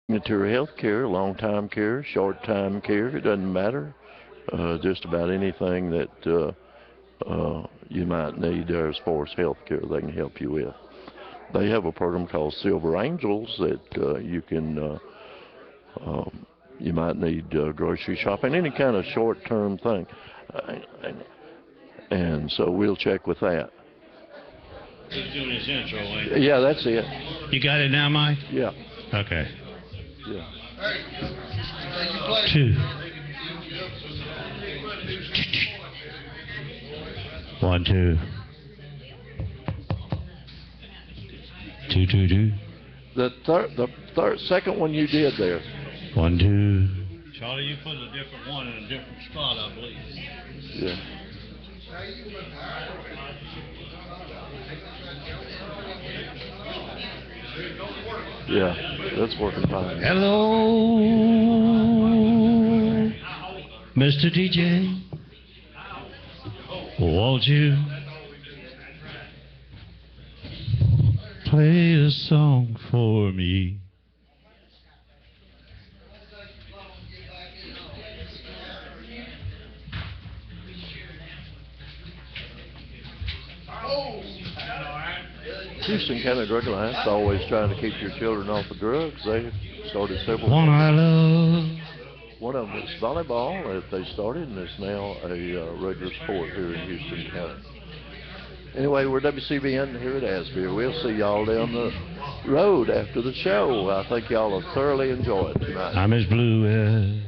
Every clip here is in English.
Dignitary health care, long-time care, short-time care, it doesn't matter. Just about anything that you might need as far as health care they can help you with. They have a program called Silver Angels that you might need grocery shopping, any kind of short-term thing. Uh, and so we'll check with that. He's doing his intro, ain't Yeah, that's it. You got it now, Mike? Yeah. Okay. Yeah. 2. 1, 2. 2, 2, 2. The second one you did there. 1, 2. Charlie, you put a different one in a different spot, I believe. Yeah. Yeah, that's working fine. Hello, Mr. DJ. Won't you play a song for me? Houston County Drug Alliance is always trying to keep your children off of drugs. They started several. One I love. One of them is volleyball that they started, and it's now a regular sport here in Houston County. Anyway, we're WCBN here at Asbury. We'll see y'all down the road after the show. I think y'all will thoroughly enjoy it tonight. I'm as blue as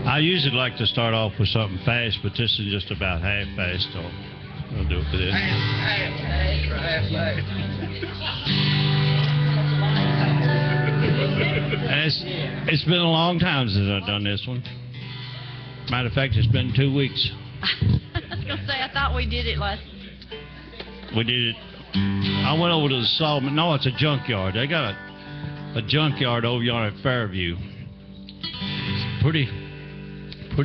I usually like to start off with something fast, but this is just about half fast, so I'll do it for this. And it's been a long time since I've done this one. Matter of fact, it's been 2 weeks. I was going to say, I thought we did it last. We did it. I went over to the Solomon. No, it's a junkyard. They got a junkyard over yonder at Fairview. It's pretty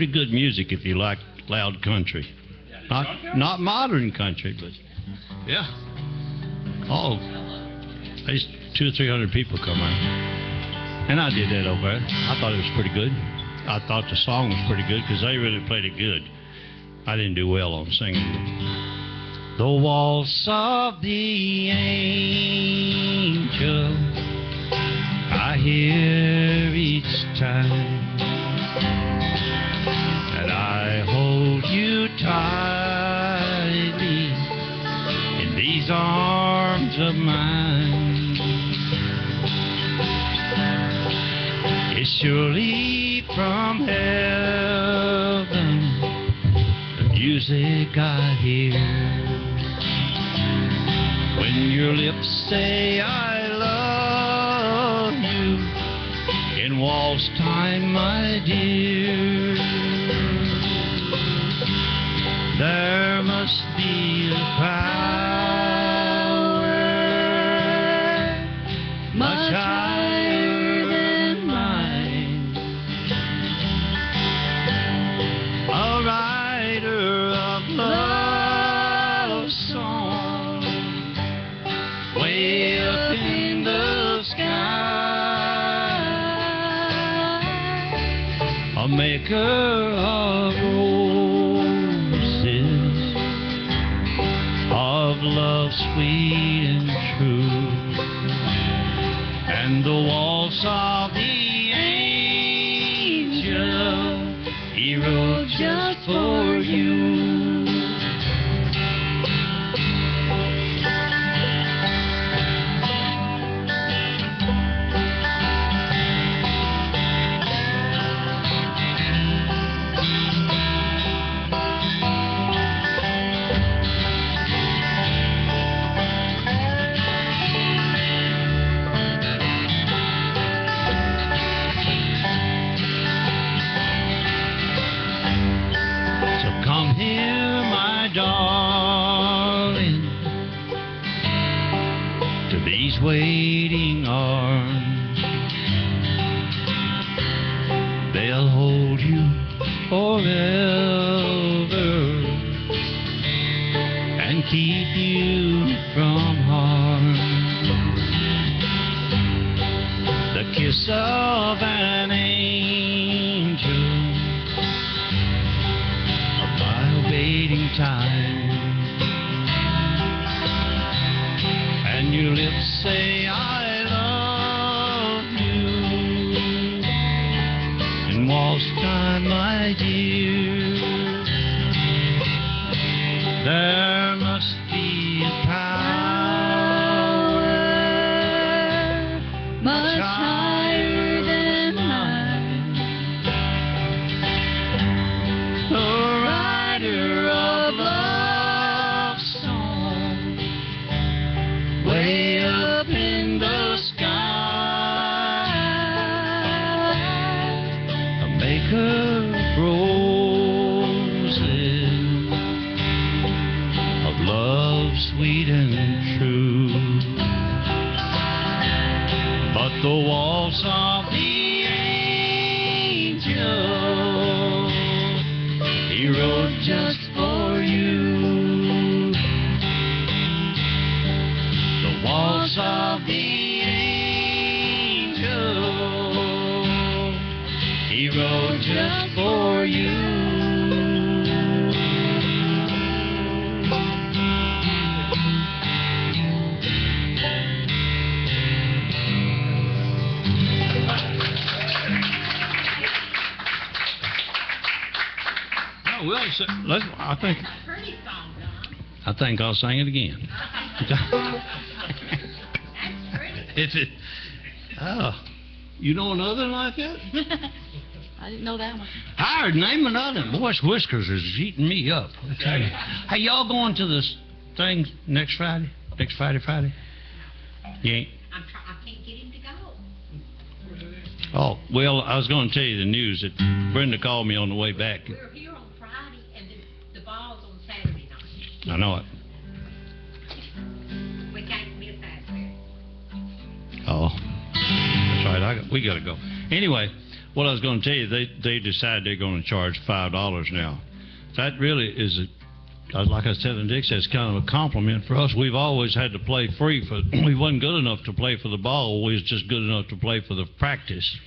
good music if you like loud country. Not modern country, but yeah. Oh, at least 200 or 300 people come out. And I did that over there. I thought it was pretty good. I thought the song was pretty good because they really played it good. I didn't do well on singing. The waltz of the angel I hear each time that I hold you tightly in these arms of mine. It's surely from heaven, the music I hear when your lips say I love you in waltz time, my dear. There must be a power much higher than mine, a writer of love song way up in the sky, a maker of roses, of love sweet and true, and the waltz of the angel he wrote just for you. near, my darling, to these waiting arms. They'll hold you forever and keep you from harm. The kiss of an angel, a mile waiting time, and your lips say I love you. In waltz time, my dear, there must be a power much higher than mine. The writer of love song, way up in the sky, a maker of roses, of love sweet and true. But the waltz of the angel, he wrote just for you. The waltz of the angel, he wrote just for you. Well, I think I'll sing it again. Is it? Oh, you know another like that? I didn't know that one. Howard, name another. Boy, Whiskers is eating me up. I tell you. Hey, y'all going to this thing next Friday? Next Friday? You ain't? I can't get him to go. Oh, well, I was going to tell you the news that Brenda called me on the way back. We're here on Friday, and the ball's on Saturday night. I know it. We can't miss Asbury. Oh, that's right. We got to go. Anyway, what I was going to tell you, they decided they're going to charge $5 now. That really is, like I said, and Dick says, kind of a compliment for us. We've always had to play free for. We wasn't good enough to play for the ball. We was just good enough to play for the practice.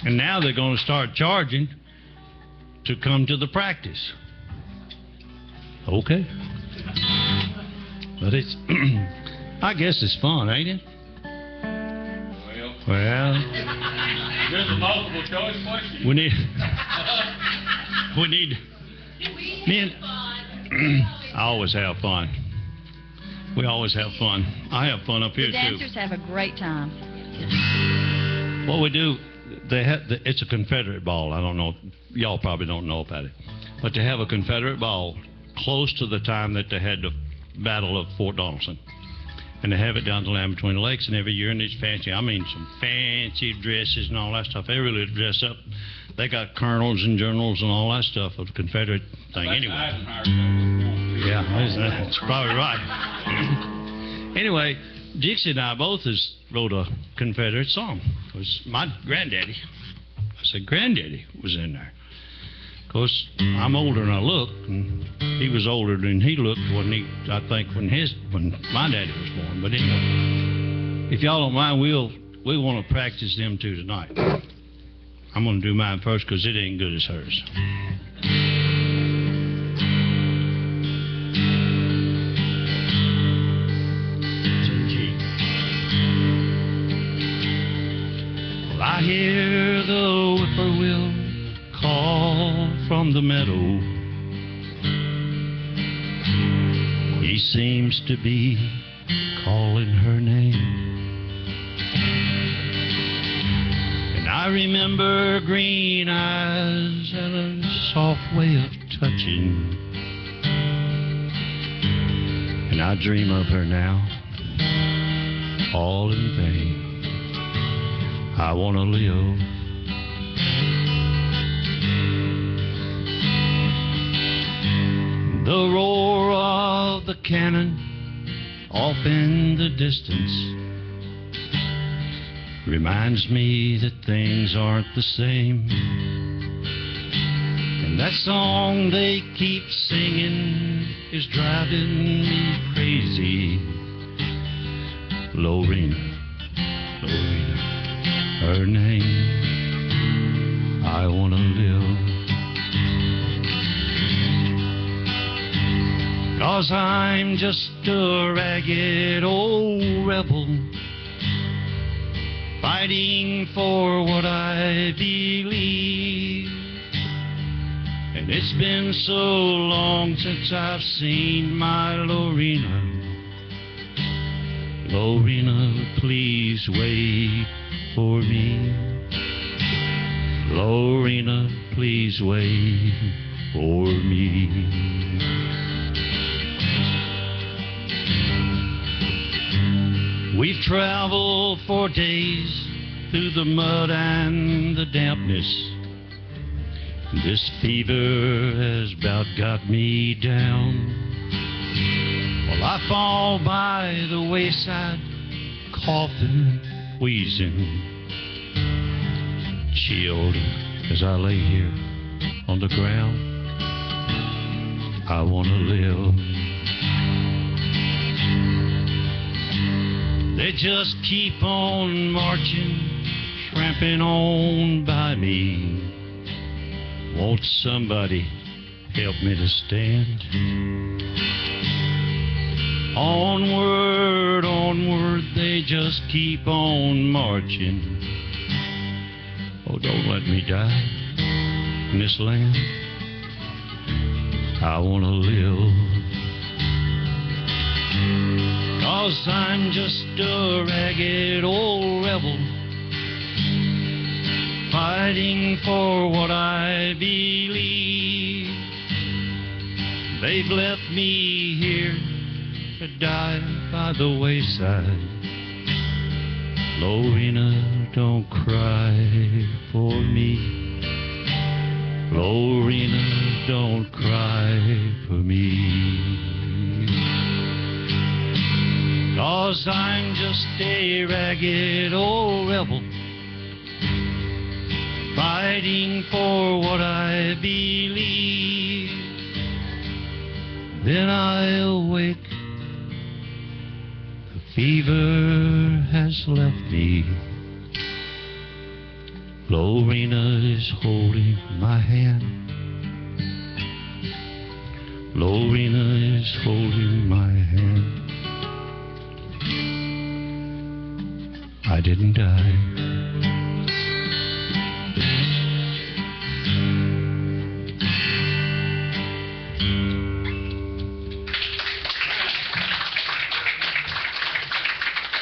And now they're going to start charging to come to the practice. Okay. But it's, I guess it's fun, ain't it? Well. There's a multiple choice question. We need. Men, I always have fun. We always have fun. I have fun up here The too. dancers have a great time. What we do, it's a Confederate ball. I don't know, y'all probably don't know about it, but they have a Confederate ball close to the time that they had the Battle of Fort Donelson, and they have it down the Land Between the Lakes. And every year in these fancy, I mean, some fancy dresses and all that stuff. They really dress up. They got colonels and generals and all that stuff of the Confederate thing. Anyway, yeah, that's probably right. Anyway, Dixie and I both wrote a Confederate song. It was my granddaddy. I said, granddaddy was in there. Of course, I'm older than I look, and he was older than he looked when my daddy was born. But anyway, if y'all don't mind, we want to practice them two tonight. I'm going to do mine first because it ain't good as hers. I hear the whippoorwill call from the meadow. He seems to be calling her name. And I remember green eyes and a soft way of touching. And I dream of her now, all in vain. I want to live The roar of the cannon off in the distance reminds me that things aren't the same. And that song they keep singing is driving me crazy. Lorina, Lorina, her name. I wanna live, 'cause I'm just a ragged old rebel, fighting for what I believe. And it's been so long since I've seen my Lorina. Lorina, please wait for me. Lorina, please wait for me. We've traveled for days through the mud and the dampness. This fever has about got me down. Well, I fall by the wayside, coughing, wheezing, chilled as I lay here on the ground. I want to live. They just keep on marching, tramping on by me. Won't somebody help me to stand? Onward, onward, they just keep on marching. Oh, don't let me die in this land. I want to live, 'cause I'm just a ragged old rebel, fighting for what I believe. They've left me here to die by the wayside. Lorina, don't cry for me. Lorina, don't cry for me. 'Cause I'm just a ragged old rebel, fighting for what I believe. Then I awake, the fever has left me. Lorina is holding my hand. Lorina is holding my hand. I didn't die.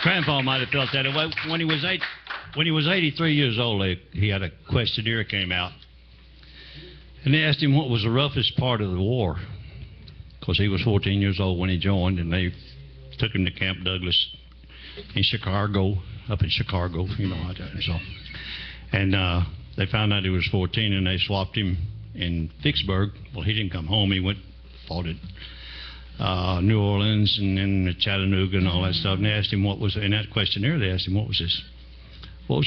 Grandpa might have felt that way. When he was 83 years old, he had a questionnaire came out, and they asked him what was the roughest part of the war, because he was 14 years old when he joined, and they took him to Camp Douglas in Chicago, up in Chicago, you know. And they found out he was 14, and they swapped him in Vicksburg. Well, he didn't come home. He went, fought at New Orleans and then Chattanooga and all that stuff. And they asked him what was, in that questionnaire, they asked him what was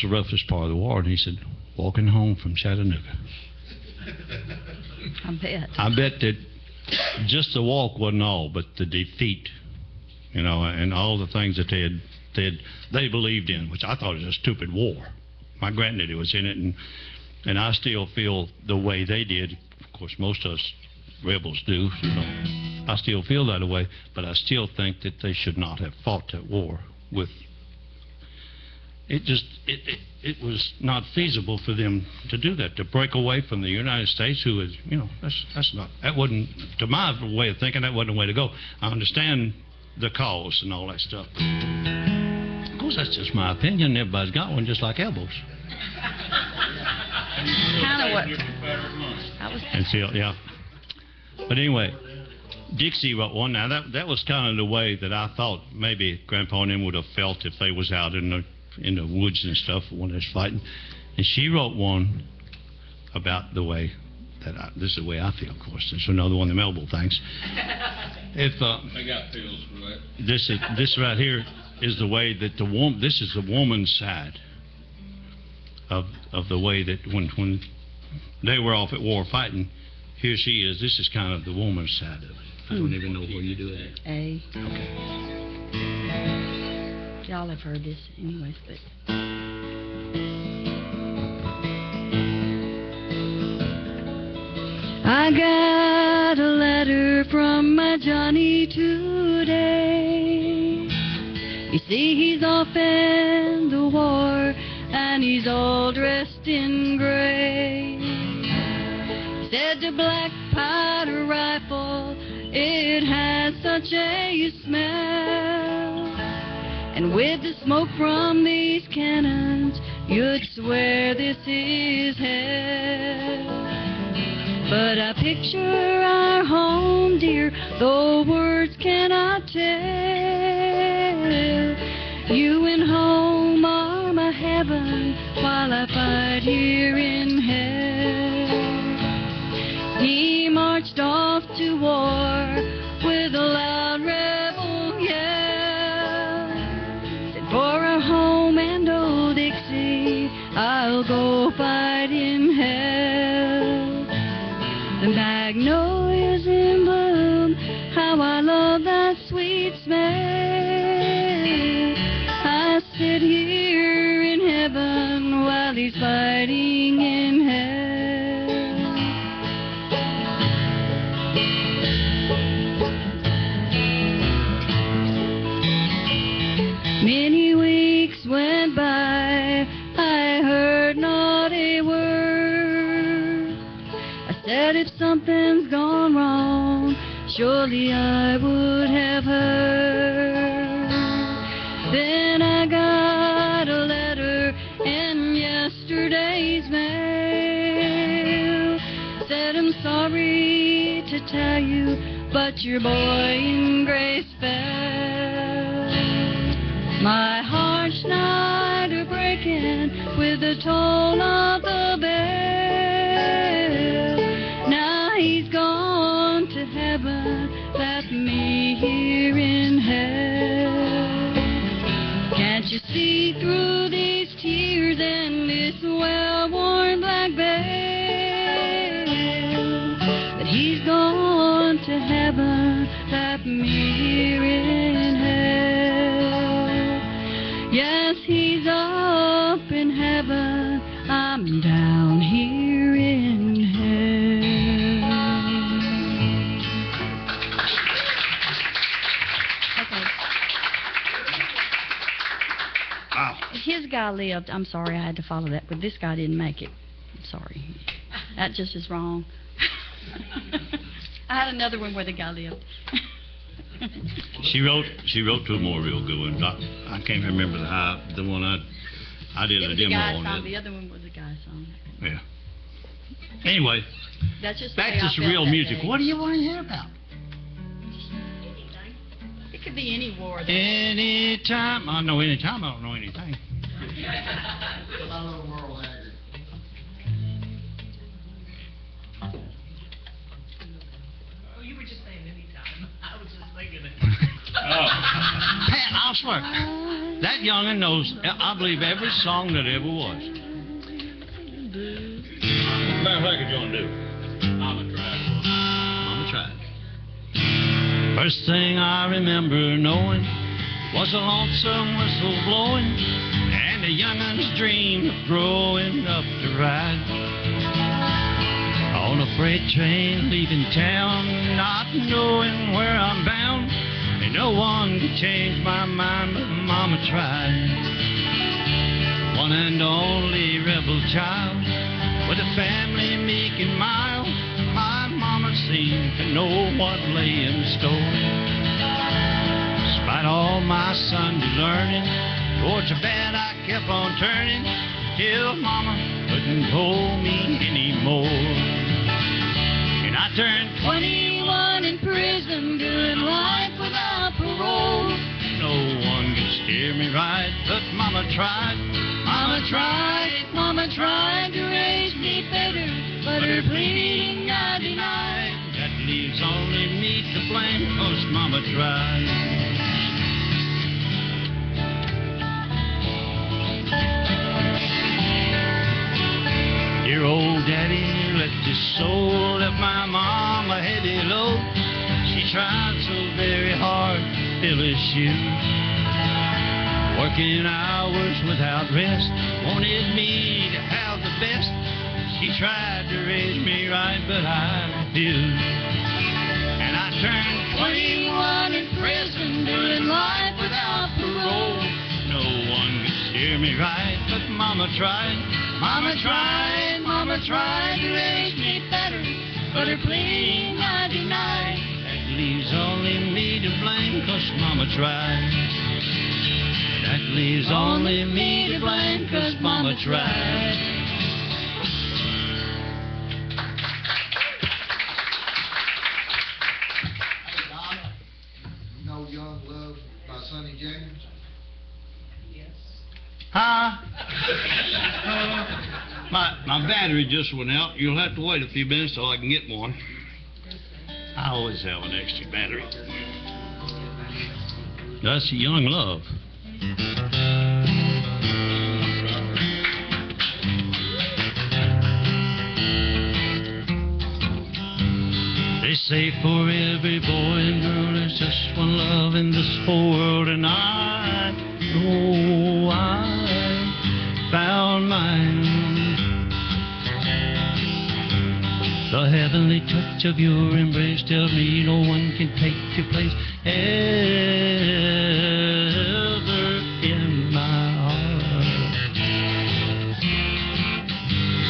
the roughest part of the war, and he said, walking home from Chattanooga. I bet that just the walk wasn't all, but the defeat, you know, and all the things that they believed in, which I thought was a stupid war. My granddaddy was in it, and I still feel the way they did. Of course, most of us rebels do, you know. I still feel that way, but I still think that they should not have fought that war with. It was not feasible for them to do that, to break away from the United States, who is, you know, that wasn't, to my way of thinking, that wasn't the way to go. I understand the cause and all that stuff. Of course, that's just my opinion. Everybody's got one, just like elbows. Kind of what I was. And see, yeah. But anyway, Dixie wrote one. Now that was kind of the way that I thought maybe Grandpa and them would have felt if they was out in the woods and stuff when they was fighting. And she wrote one about the way This is the way I feel, of course. There's another one of the Melville things. If They got pills for that. this right here is the way that this is the woman's side of the way that when they were off at war fighting, here she is. This is kind of the woman's side of it. I don't even know where you do it. A. Okay. Y'all have heard this anyways, but... I got a letter from my Johnny today. You see, he's off in the war, and he's all dressed in gray. He said the black powder rifle, it has such a smell. And with the smoke from these cannons, you'd swear this is hell. But I picture our home, dear, though words cannot tell. You and home are my heaven, while I fight here in hell. He marched off to war with a loud rebel yell. Said, for our home and old Dixie, I'll go fight in hell. The magnolias in bloom, how I love that sweet smell. I sit here in heaven while he's fighting in hell. Many weeks went by, I heard not a word. I said, if something's gone wrong, surely I would have heard. Then I got a letter in yesterday's mail. Said, I'm sorry to tell you, but your boy in Grace fell. My heart's nigh to breaking with the toll of the bell. Now he's gone to heaven, left me here in hell. Can't you see through these tears and this well-worn black veil that he's gone to heaven, left me here in hell? Yes, he's up in heaven, I'm down here in hell. Okay. Wow. His guy lived. I'm sorry I had to follow that, but this guy didn't make it. I'm sorry. That just is wrong. I had another one where the guy lived. She wrote two more real good ones. I can't remember the one I did It a was a demo guy's on song. it. The other one was a guy's song. Yeah. Anyway, That's just the back way to I some felt real that music. day. What do you want to hear about? It could be any war. though. Anytime. I know anytime. I don't know anything. Oh, you were just saying anytime. I was just thinking it. Pat, I'll swear. That young'un knows, I believe, every song that ever was. Matter of fact, what you want to do? Mama tried. First thing I remember knowing was a lonesome whistle blowing and a young'un's dream of growing up to ride on a freight train leaving town, not knowing where I'm bound. And no one could change my mind, but Mama tried. One and only rebel child with a family meek and mild, my Mama seemed to know what lay in store. Despite all my Sunday learning, towards the bed I kept on turning till Mama couldn't hold me anymore. And I turned 21 in prison, doing life without parole. No one could steer me right, but Mama tried. Mama tried to raise me better, but her her pleading I denied. That leaves only me to blame, 'cause Mama tried. Dear old Daddy left his soul, left my mom a heavy load. She tried so very hard to fill his shoes, working hours without rest, wanted me to have the best. She tried to raise me right, but I refused. And I turned 21 in prison, doing life without parole. No one could steer me right, but Mama tried. Mama tried, Mama tried to raise me better, but her pleading I denied. That leaves only me to blame, 'cause Mama tried. That leaves only me to blame, 'cause Mama tried. You know Young Love by Sonny James? Huh? My battery just went out. You'll have to wait a few minutes till I can get one. I always have an extra battery. That's Young Love. They say for every boy and girl there's just one love in this whole world, and I know I found mine. The heavenly touch of your embrace tells me no one can take your place ever in my heart.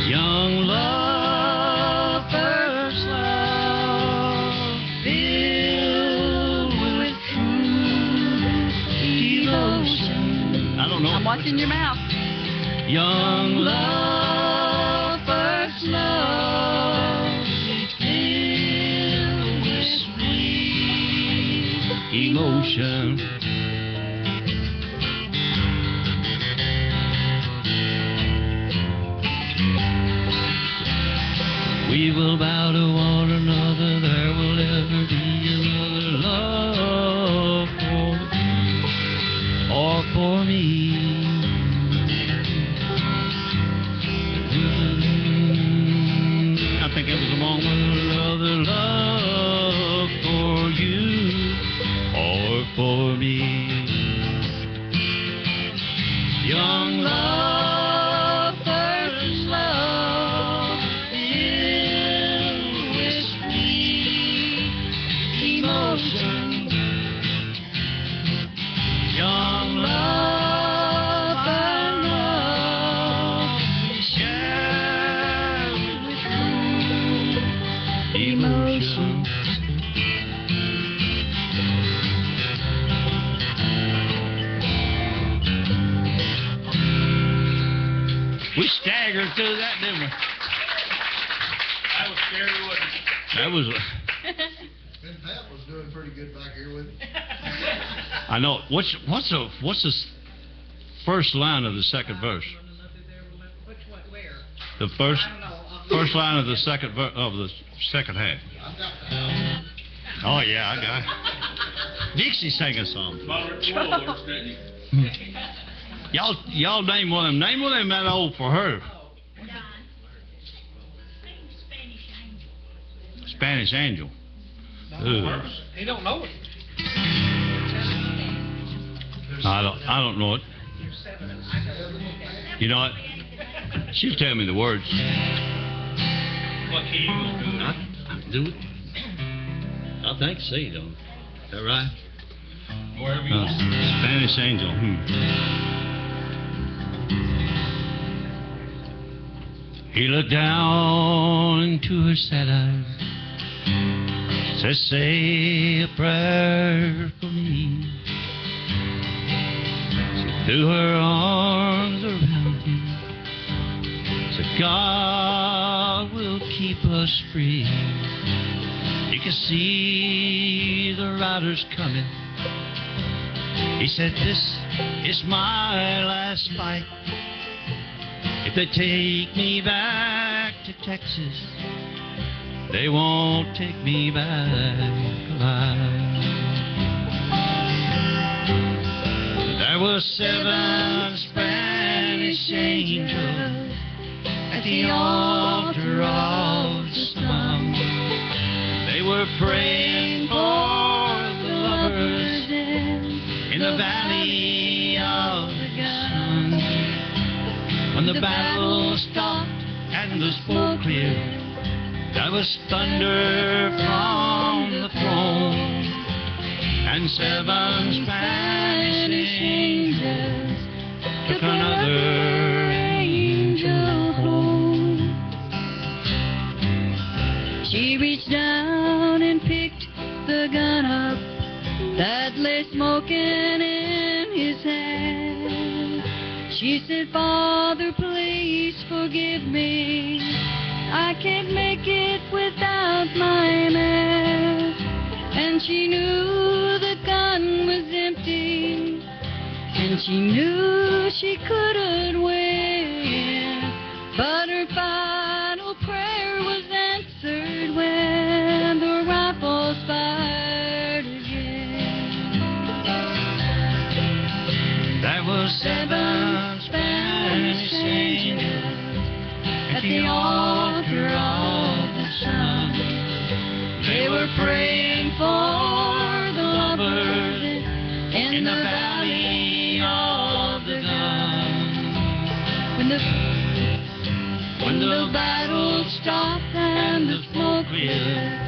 Young love, first love, filled with true devotion. I don't know. I'm watching your mouth. Young love, first love, filled with sweet emotion. We will bow to one another, there will ever be another love for you or for me. I think it was a moment another love for you or for me. Young love, first love, filled with sweet emotion. Young love, first love, shared with true emotion. We staggered through that, didn't we? That was scary, wasn't it? That was. Ben Pat was doing pretty good back here with him. I know. What's the first line of the second verse? Which one, where? The first I don't know. first line of the second of the second half. I've got that. Oh yeah, I got it. Dixie sang a song. Moderate spoilers, didn't you? Y'all name one of them. Name one of them that old for her. Spanish Angel. Ooh. He don't know it. I don't know it. You know what? She'll tell me the words. What key you gonna do? I do it. I think C though. Is that right? Wherever you want. Spanish Angel. He looked down into her sad eyes, said, "Say a prayer for me." She threw her arms around him, said, "God will keep us free." He could see the riders coming. He said, "This is my last fight. If they take me back to Texas, they won't take me back alive. There were 7 Spanish angels at the altar of the sun. They were praying for the lovers in the valley of the sun. When the battle stopped and the smoke cleared, there was thunder from the throne, and 7 Spanish angels took another angel home. She reached down and picked the gun up that lay smoking in his hand. She said, Father, please forgive me. I can't make it without my man. And she knew the gun was empty, and she knew she couldn't win. But her final prayer was answered when the rifles fired again. There were 7 Spanish angels at the altar of the sun. They were praying for the lovers in the valley of the gun. When the battle stopped and the smoke cleared,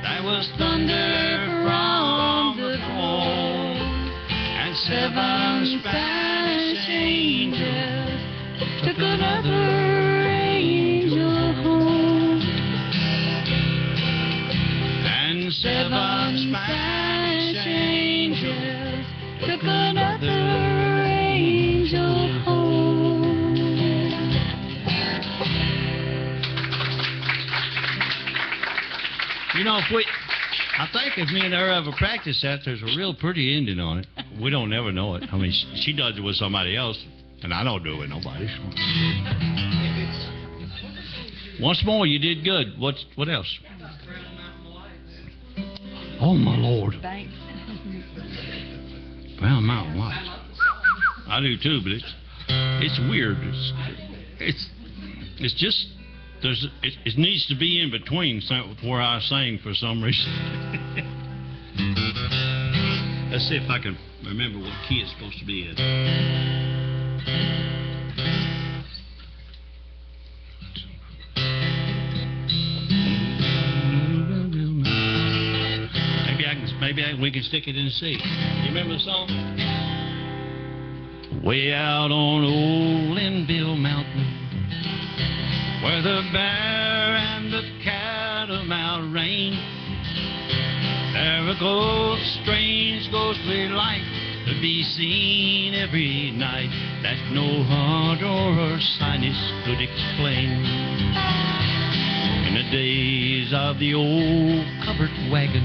there was thunder from the throne, and 7 Spanish angels took another angel home. And 7 Spanish angels took another angel home. You know, I think if me and her ever practice that, there's a real pretty ending on it. We don't ever know it. I mean, she does it with somebody else, and I don't do it with nobody. Once more, you did good. What else? Oh, my Lord. Thanks. Brown Mountain Lights. I do too, but it's weird. It's just it needs to be in between where I sing for some reason. Let's see if I can remember what key it's supposed to be in. Maybe we can stick it in C. You remember the song? Way out on Old Linville Mountain, where the bear and the catamount reign, there a ghost, strange ghostly light, to be seen every night, that no hunter or scientist could explain. In the days of the old covered wagon,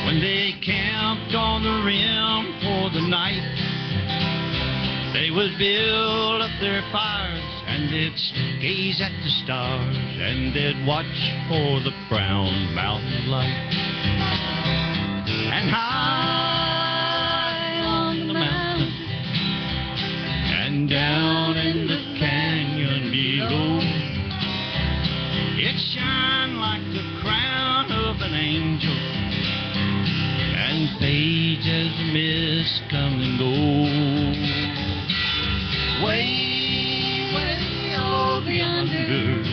when they camped on the rim for the night, they would build up their fires and they'd gaze at the stars and they'd watch for the brown mountain light. And high on the mountain and down in the canyon below, it shined like the crown of an angel, and fades as the mist come and go. Way, way over yonder,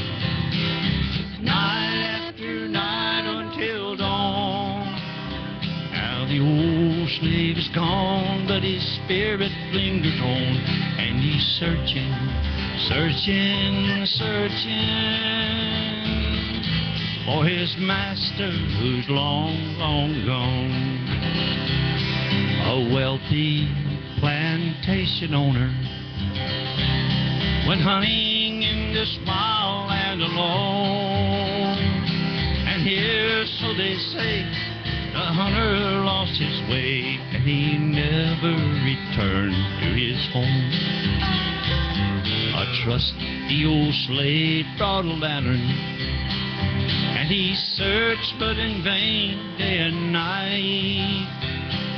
night after night until dawn. Now the old slave is gone, but his spirit lingers on, and he's searching, searching, searching for his master who's long, long gone. A wealthy plantation owner went hunting in the small land alone, and here, so they say, the hunter lost his way, and he never returned to his home. A trusty old slave brought a lantern, and he searched but in vain day and night.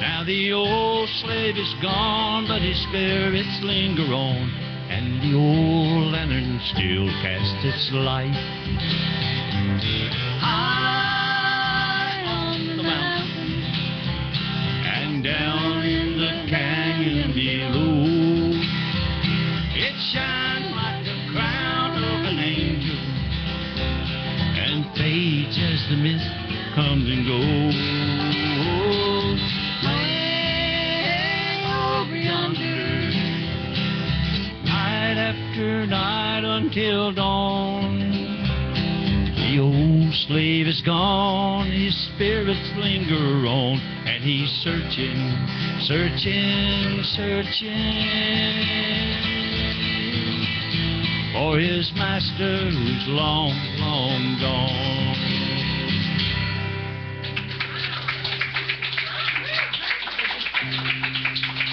Now the old slave is gone, but his spirits linger on, and the old lantern still casts its light. High on the mountain and down in the canyon below, it shines like the crown of an angel and fades as the mist comes and goes. Way over yonder, night after night until dawn, the old slave is gone, his spirits linger on, and he's searching, searching, searching for his master who's long, long gone.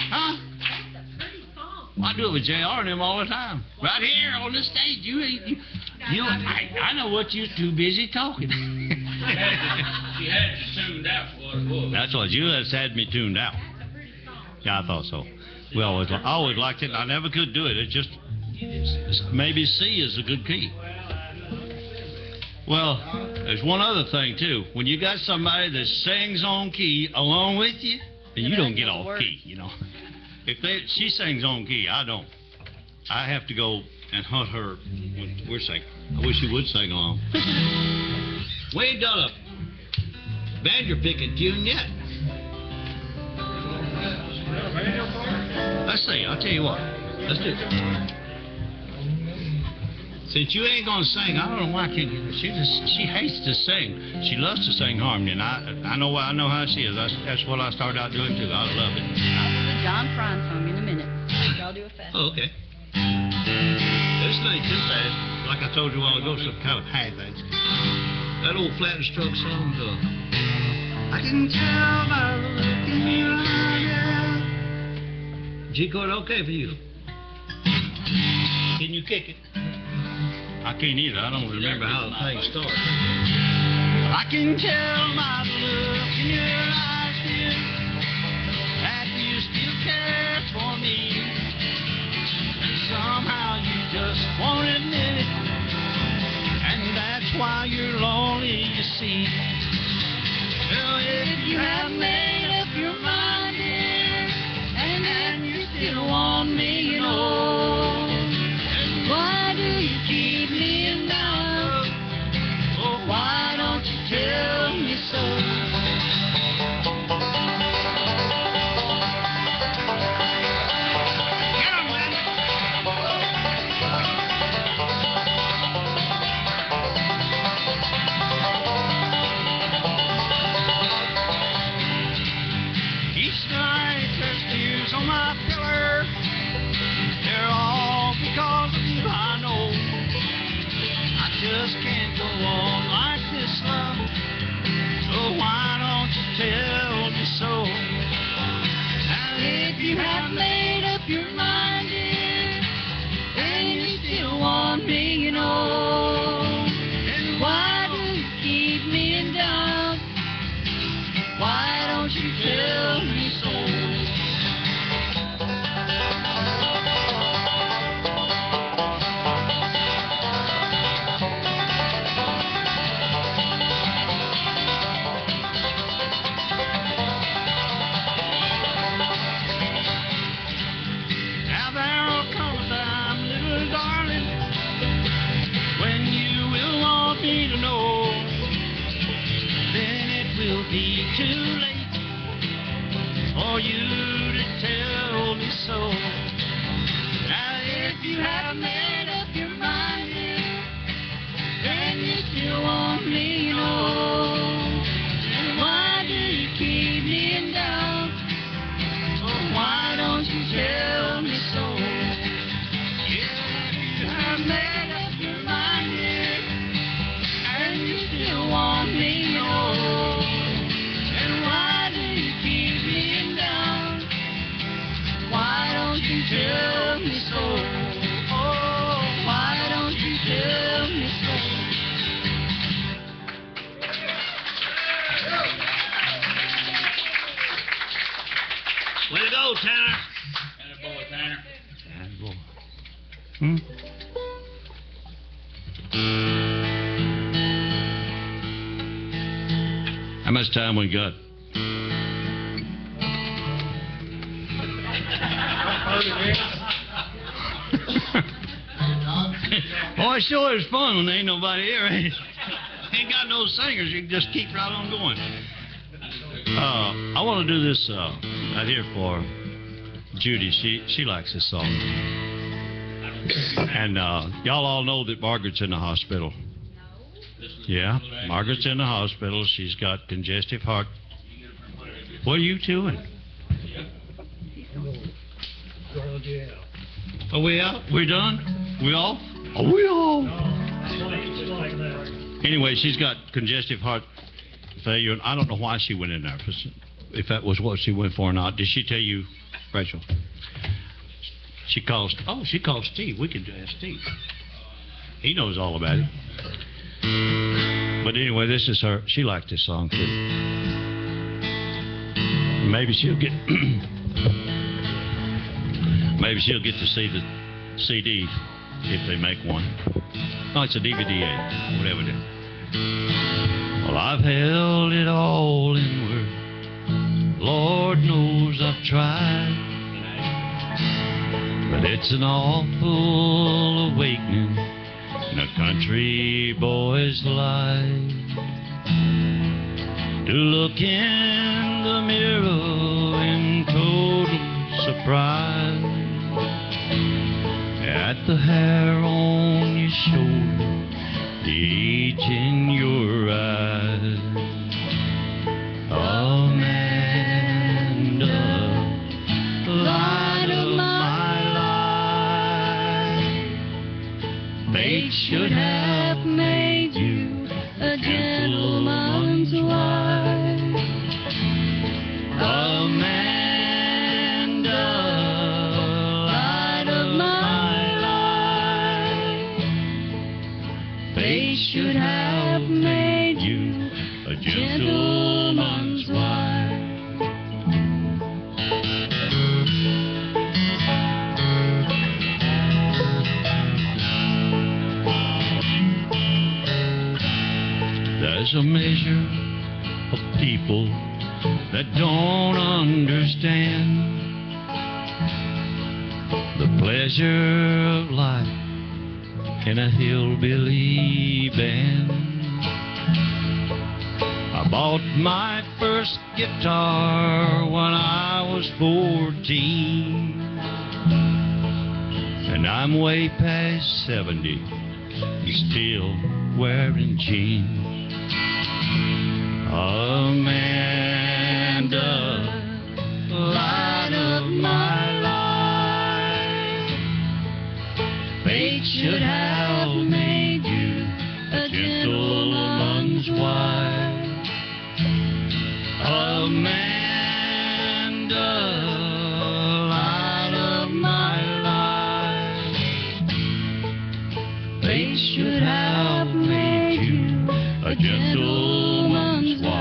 Huh? I do it with JR and him all the time. Right here on the stage. I know what you're too busy talking. She had you tuned out for what it was. That's what you just had me tuned out. Yeah, I thought so. I always liked it. I never could do it. It just maybe C is a good key. Well, there's one other thing too. When you got somebody that sings on key along with you, then you don't get off key. You know, if she sings on key, I don't. I have to go and hunt her when we're singing. I wish you would sing along. We ain't done a banjo picking tune yet. Let's see. I'll tell you what. Let's do it. Since you ain't gonna sing, I don't know why she hates to sing. She loves to sing harmony, and I know how she is. That's what I started out doing too. I love it. I'll do the John Prine song in a minute. I'll do it fast. Oh, okay. This ain't too fast. Like I told you a while ago, some kind of high things. That old flat and stroke song, I can tell by the look in your eye. G chord okay for you? Can you kick it? I can't either. I don't remember how the thing starts. I can tell by the look in your eyes, dear, that you still care for me. And somehow you just won't admit it, and that's why you're lonely, you see. Well, if you have made up your mind, dear, and you still want me, you know, then why do you keep me in doubt? Oh, why don't you tell me so? Get on, man. Each night there's tears on my pillar. They're all because of you, I know. I just can't go on like this, love. So why don't you tell me so? And if you have made up your mind, dear, and you still want me, you know, then why do you keep me in doubt? Why don't you tell me so? Now there'll come a time, little darling, when you will want me to know. Then it will be too late for you to tell me so. Now if you have made up your mind, dear, then you still want me, you know. Then why do you keep me in doubt? Oh, why don't you tell me so? Yeah, if you have made up your mind, dear, and you still want me, you know, then why do you keep me in doubt? Hmm? How much time we got? Boy, it sure is fun when there ain't nobody here. Ain't got no singers. You can just keep right on going. I want to do this right here for Judy. She likes this song. And y'all all know that Margaret's in the hospital. Yeah, Margaret's in the hospital. She's got congestive heart. What are you doing? Are we out? We done? We off? Are we off? Anyway, she's got congestive heart failure, and I don't know why she went in there. If that was what she went for or not. Did she tell you, Rachel? She calls Steve. We can ask Steve. He knows all about it. But anyway, this is her. She liked this song too. Maybe she'll get. Maybe she'll get to see the CD if they make one. No, it's a DVD, whatever it is. Well, I've held it all inward. Lord knows I've tried. But it's an awful awakening in a country boy's life. To look in the mirror in total surprise at the hair on your shoulder, the age in your eyes. Amanda, light of my life, fate should have made you a gentleman's wife. Amanda, light of my life, fate should have made you a gentleman's wife. There's a measure of people that don't understand the pleasure of life in a hillbilly band. I bought my first guitar when I was 14, and I'm way past 70 and still wearing jeans. Amanda, light of my life, fate should have made you a gentleman's wife. Amanda, light of my life, fate should have made you a gentleman's wife.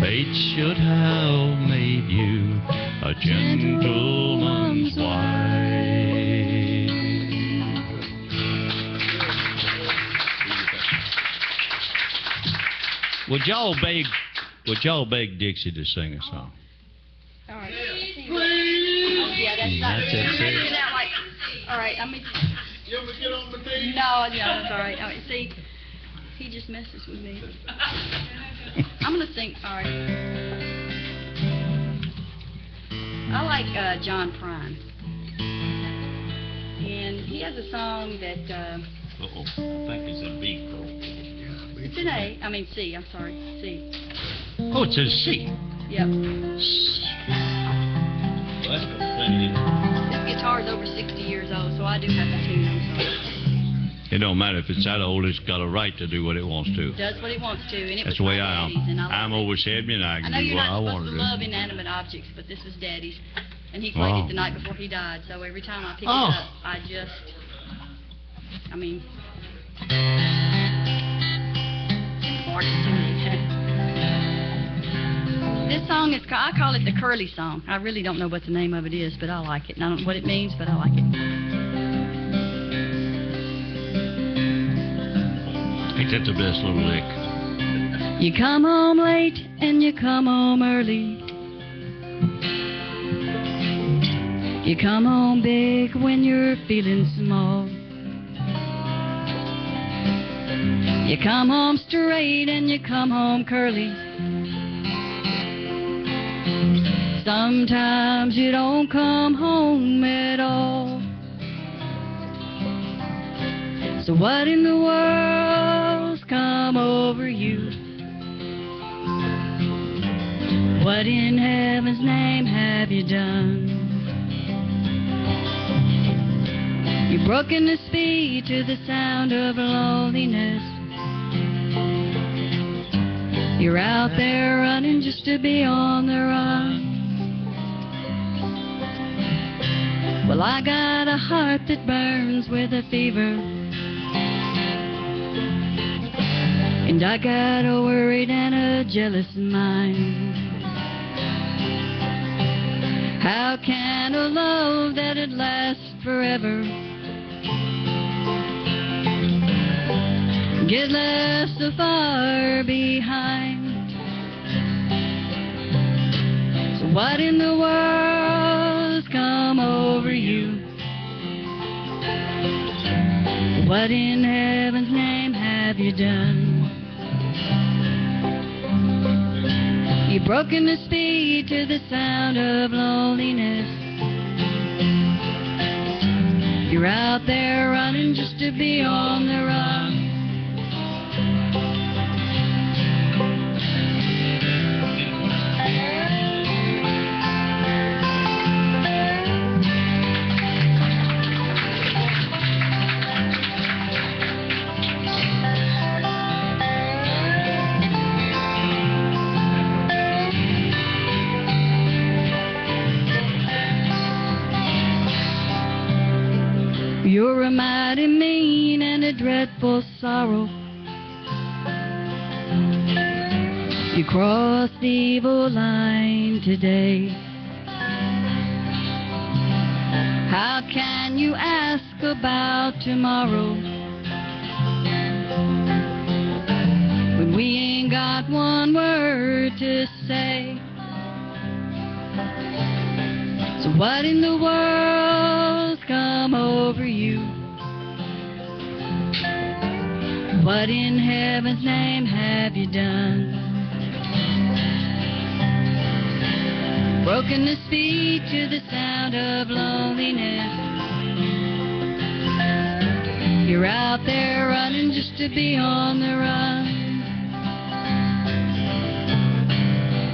Fate should have made you a gentleman's wife. Would y'all beg Dixie to sing a song? All right. Yeah, that's it. All right, I mean. You ever get on the knee? No, it's all right. See, he just messes with me. I'm gonna sing. All right. I like John Prine, and he has a song that. I think it's a B. It's an A. I mean C. I'm sorry, C. Oh, it says C. Yep. Well, that's the thing. This guitar's over 60 years old, so I do have to tune him. It don't matter if it's that old, it's got a right to do what it wants to. It does what it wants to, and it That's was the way my I daddy's, and am. I'm over 70 and I can know do you're what not I want supposed to to do. love inanimate objects, but this was Daddy's, and he played it the night before he died. So every time I pick it up, I mean, it's important to me. This song is, I call it the curly song. I really don't know what the name of it is, but I like it. And I don't know what it means, but I like it. I think that's the best little lick. You come home late and you come home early. You come home big when you're feeling small. You come home straight and you come home curly. Sometimes you don't come home at all. So what in the world's come over you? What in heaven's name have you done? You've broken the speed to the sound of loneliness. You're out there running just to be on the run. Well, I got a heart that burns with a fever, and I got a worried and a jealous mind. How can a love that'd last forever get left so far behind? So what in the world's come over you? What in heaven's name have you done? You've broken the speed to the sound of loneliness. You're out there running just to be on the run. You're a mighty mean and a dreadful sorrow. You crossed the evil line today. How can you ask about tomorrow when we ain't got one word to say? So what in the world's come over you? What in heaven's name have you done? Broken the speed to the sound of loneliness. You're out there running just to be on the run.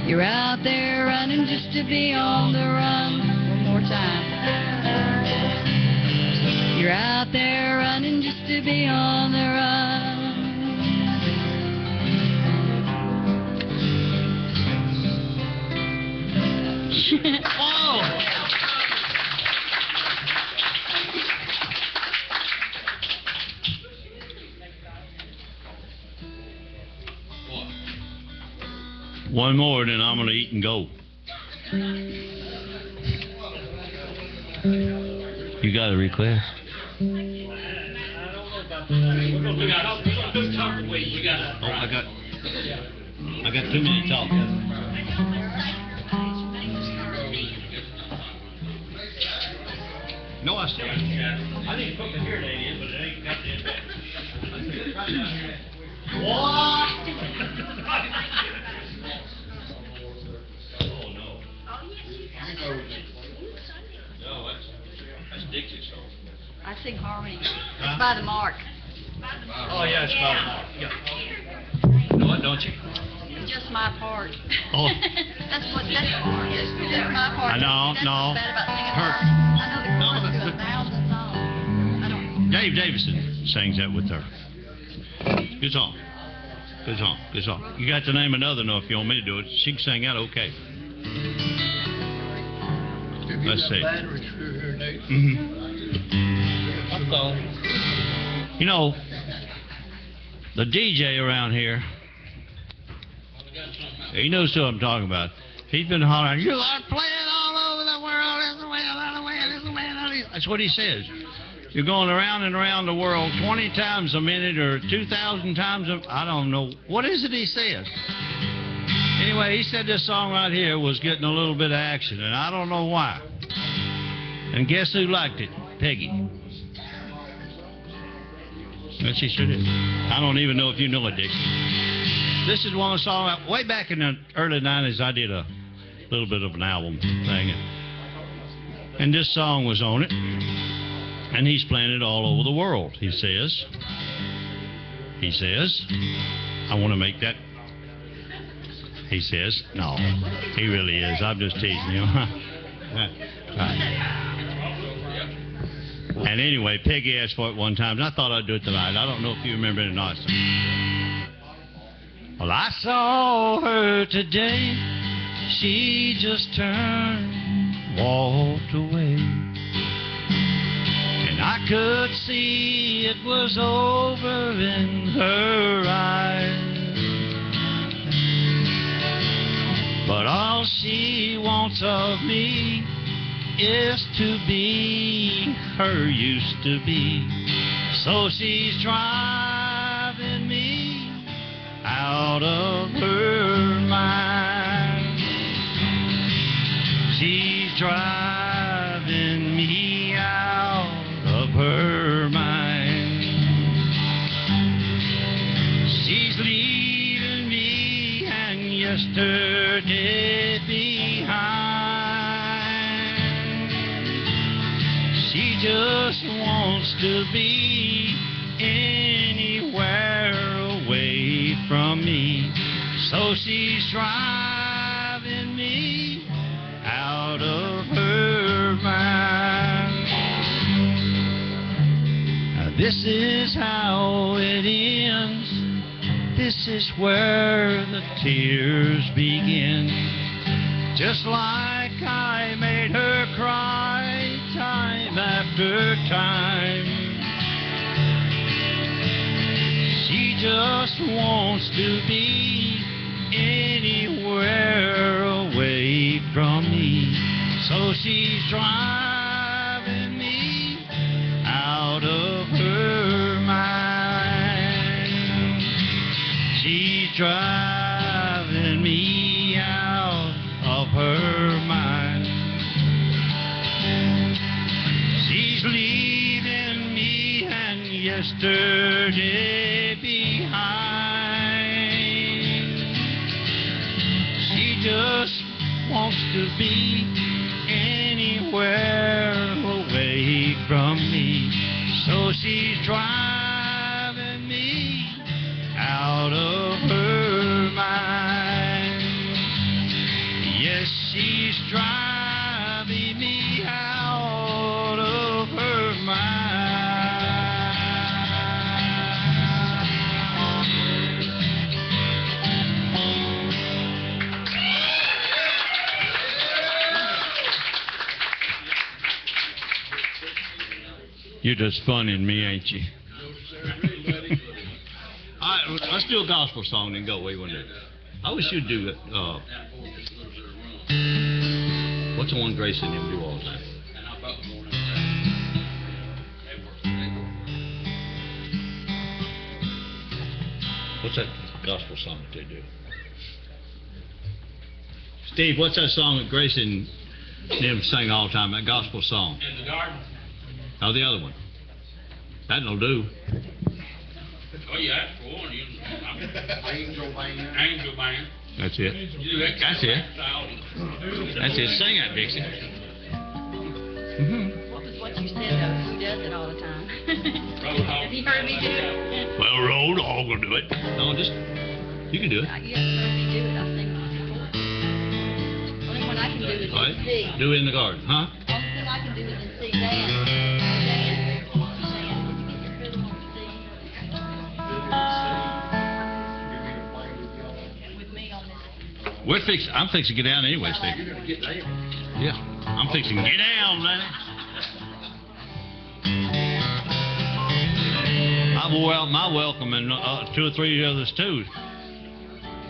You're out there running just to be on the run. One more time. You're out there running just to be on the run. Oh! One more, then I'm going to eat and go. You got a request? Oh, I got too many talking. No, I still. I need to put the hearing aid in, but it ain't got the impact. What? Oh no. No, that's Dixie's song. I sing harmony. It's by the Mark. Oh yeah, it's about Mark. Yeah. Know it, don't you? Just my part. Oh. That's my part. No. That's what's bad about singing Her. harmony. I know the chorus to 1,000 songs. I don't. Dave Davison sings that with her. Good song. Good song. Good song. You got to name another though if you want me to do it. She can sing that okay. Let's see. You know, the DJ around here, he knows who I'm talking about. He's been hollering, you are playing all over the world. This is the way, that way, this is the way, that is. That's what he says. You're going around and around the world 20 times a minute or 2,000 times I don't know. What is it he says? Anyway, he said this song right here was getting a little bit of action, and I don't know why. And guess who liked it? Peggy. And she sure did. I don't even know if you know it, Dixie. This is one of the songs, way back in the early 90s, I did a little bit of an album thing. And this song was on it. And he's playing it all over the world, he says. He says, I want to make that. He says, no, he really is. I'm just teasing you. Right. And anyway, Peggy asked for it one time, and I thought I'd do it tonight. I don't know if you remember it or not. Well, I saw her today. She just turned, walked away. And I could see it was over in her eyes. But all she wants of me is to be her used to be. So she's driving me out of her mind. She's driving me out of her mind. She's leaving me and yesterday behind. She just wants to be anywhere away from me. So she's driving me out of her mind. Now this is how it ends. This is where the tears begin. Just like I made her cry time after time. She just wants to be anywhere away from me. So she's driving me out of her mind. She's driving me out of her mind. She's leaving me and yesterday behind. She just wants to be anywhere away from me. So she's driving me out of her mind. Yes, she's driving me out of her mind. You're just funning me, ain't you? All right, let's do a gospel song and go away one day. I wish you'd do it. What's the one Grace and them do all the time? What's that gospel song that they do? Steve, what's that song that Grace and them sing all the time? That gospel song? In the garden. Oh, the other one. That'll do. Oh, you asked for one. Angel Band. Angel Band. That's it. That's it. That's it. Sing that, Dixie. What was what you said, though? Who does it all the time? Have you heard me do it? Well, Road Hog will do it. No, just, you can do it. You haven't heard me do it. I sing it before. Only one I can do is All right. in C. Do it in the garden, huh? Only thing I can do is in C. Dan, you get your fiddle on C. With me on this. I'm fixing to get down anyway, Steve. Yeah. I'm fixing to get down, man. I wore out my welcome and 2 or 3 others too.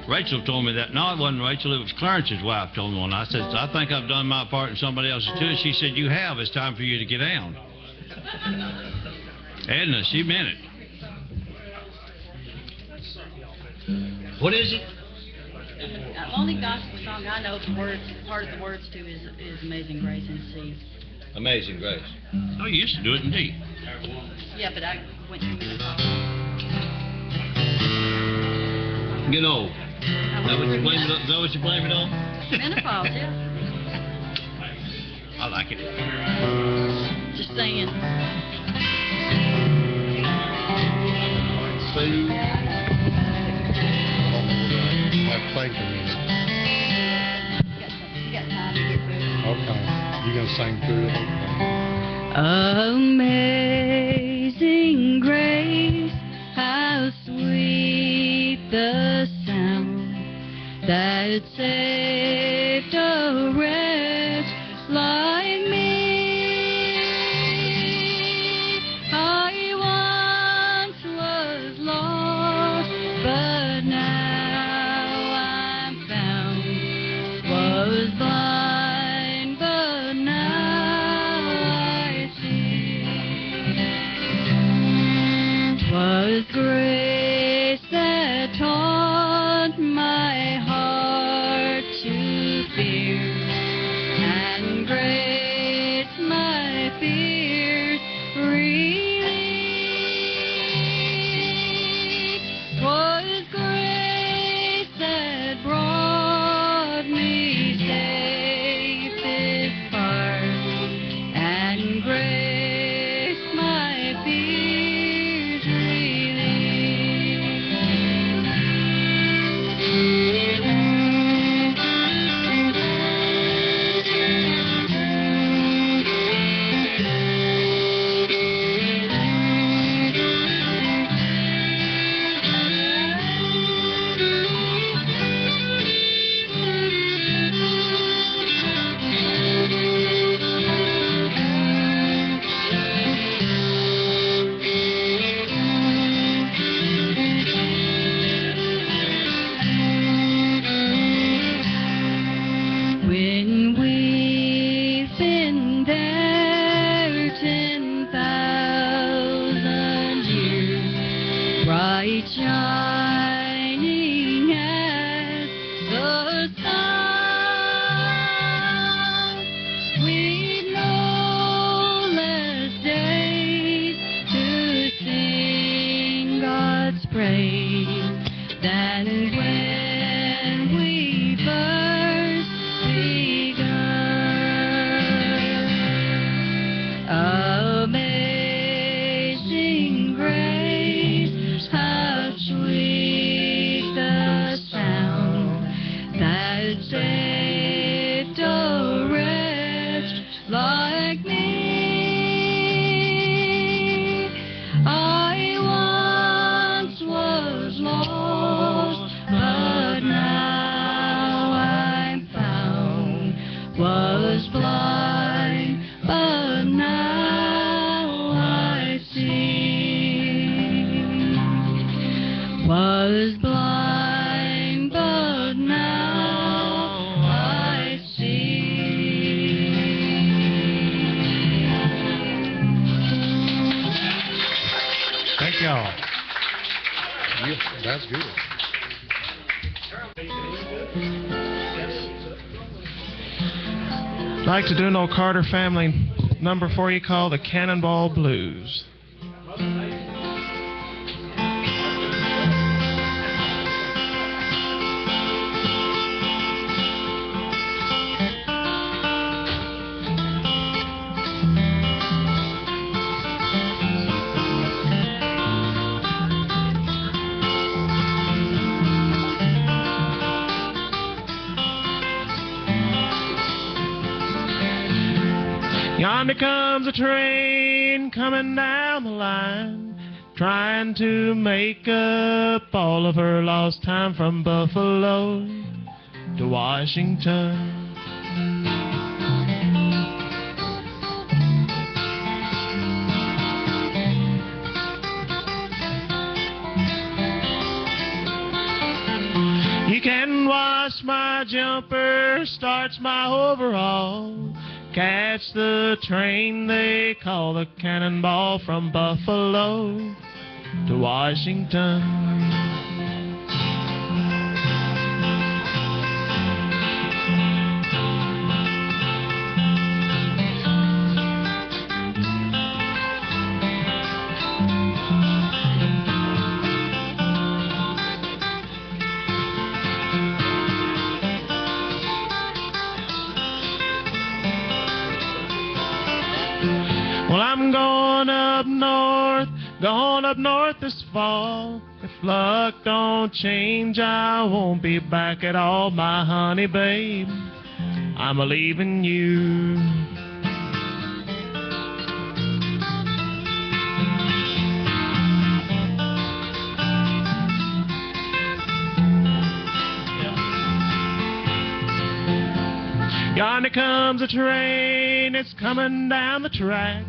Rachel told me that. No, it wasn't Rachel. It was Clarence's wife told me one. I said, I think I've done my part and somebody else's too. She said, you have. It's time for you to get down. Edna, she meant it. What is it? The only gospel song I know the words, part of the words to is Amazing Grace in C. Amazing Grace. Oh, you used to do it in D. Yeah, but I went through menopause. Get old. Is that what you blame it on? Is that what you blame it on? Menopause, yeah. I like it. Just saying. See? Have faith in it. You got time to get through it. Okay. You gonna sing through it? Amazing grace, how sweet the sound that saved a wretch like me. I once was lost, but now I'm found. Was blind, but now I see. 'Twas grace that taught my heart to fear, and grace my fears relieved. 'Twas grace that brought me safe this far, and grace my fears when we've been there 10,000 years, bright shining as the sun, we've no less days to sing God's praise than when we first begun. Amazing grace, how sweet the sound that saved a wretch like me. I once was lost, but now I'm found. Was blind, but now I see. Was blind, but now I see. Thank y'all. Yeah, that's good. I'd like to do an old Carter family number for you called the Cannonball Blues. Yonder comes a train coming down the line, trying to make up all of her lost time from Buffalo to Washington. You can wash my jumper, starch my overall, catch the train they call the Cannonball from Buffalo to Washington. Well, I'm going up north this fall. If luck don't change, I won't be back at all, my honey babe. I'm a-leaving you. Yonder comes a train, it's coming down the track,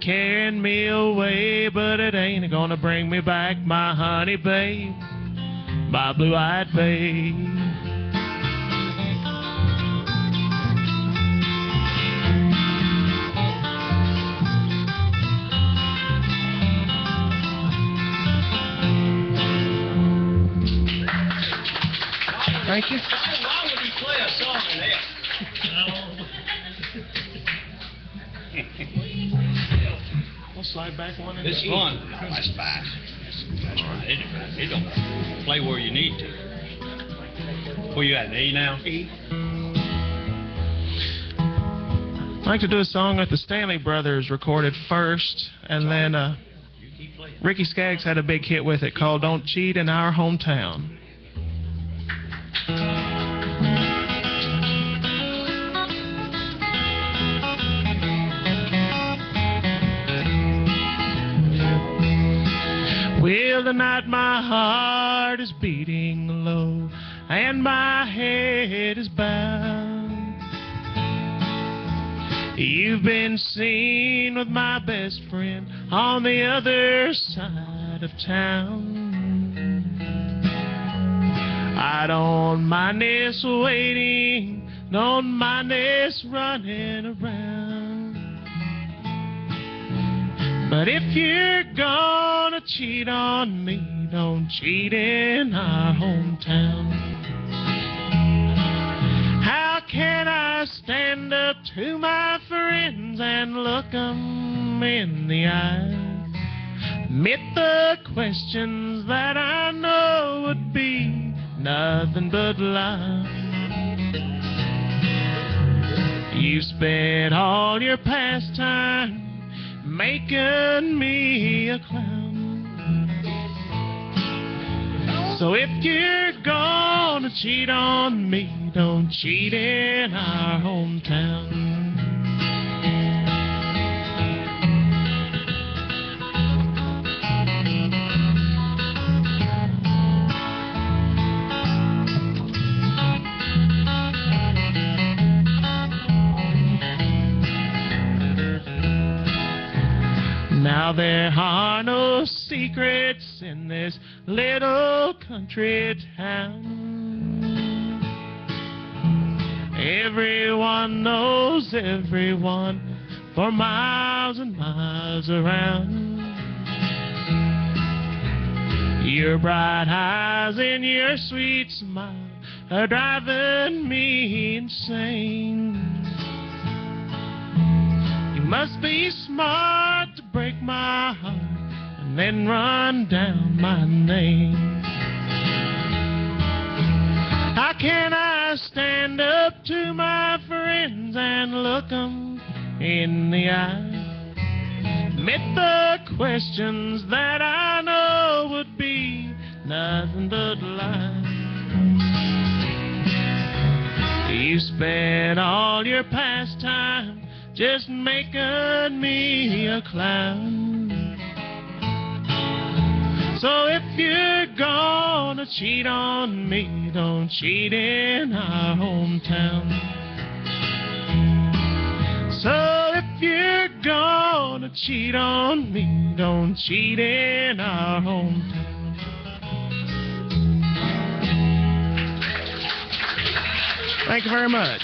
carrying me away, but it ain't gonna bring me back, my honey babe, my blue-eyed babe. Thank you. Why would he play a song in that? We'll slide back one. It's fun. No, that's fine. That's right. It don't play where you need to. Where you at, an A now? E? I'd like to do a song that the Stanley Brothers recorded first, and then Ricky Skaggs had a big hit with it called Don't Cheat in Our Hometown. Well, tonight my heart is beating low, and my head is bowed. You've been seen with my best friend on the other side of town. I don't mind this waiting, don't mind this running around. But if you're gonna cheat on me, don't cheat in our hometown. How can I stand up to my friends and look 'em in the eye? Admit the questions that I know would be nothing but lies. You spent all your pastime making me a clown. So if you're gonna cheat on me, don't cheat in our hometown. Now there are no secrets in this little country town. Everyone knows everyone for miles and miles around. Your bright eyes and your sweet smile are driving me insane. You must be smart to break my heart and then run down my name. How can I stand up to my friends and look 'em in the eye? Admit the questions that I know would be nothing but lies. You spent all your pastime just making me a clown. So if you're gonna cheat on me, don't cheat in our hometown. So if you're gonna cheat on me, don't cheat in our hometown. Thank you very much.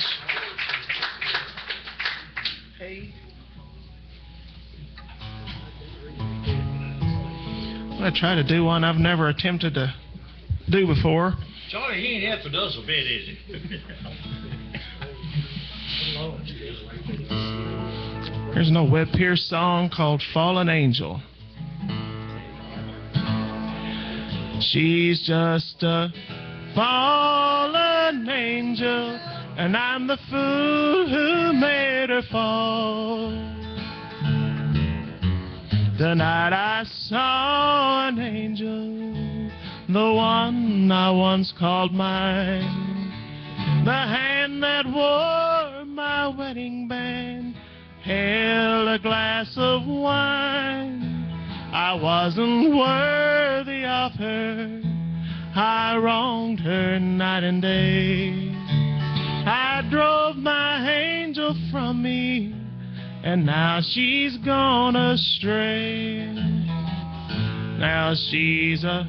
I'm going to try to do one I've never attempted to do before. Charlie, he ain't helping us a bit, is he? Here's an old Webb Pierce song called Fallen Angel. She's just a fallen angel, and I'm the fool who made her fall. The night I saw an angel, the one I once called mine, the hand that wore my wedding band held a glass of wine. I wasn't worthy of her, I wronged her night and day. I drove my angel from me, and now she's gone astray. Now she's a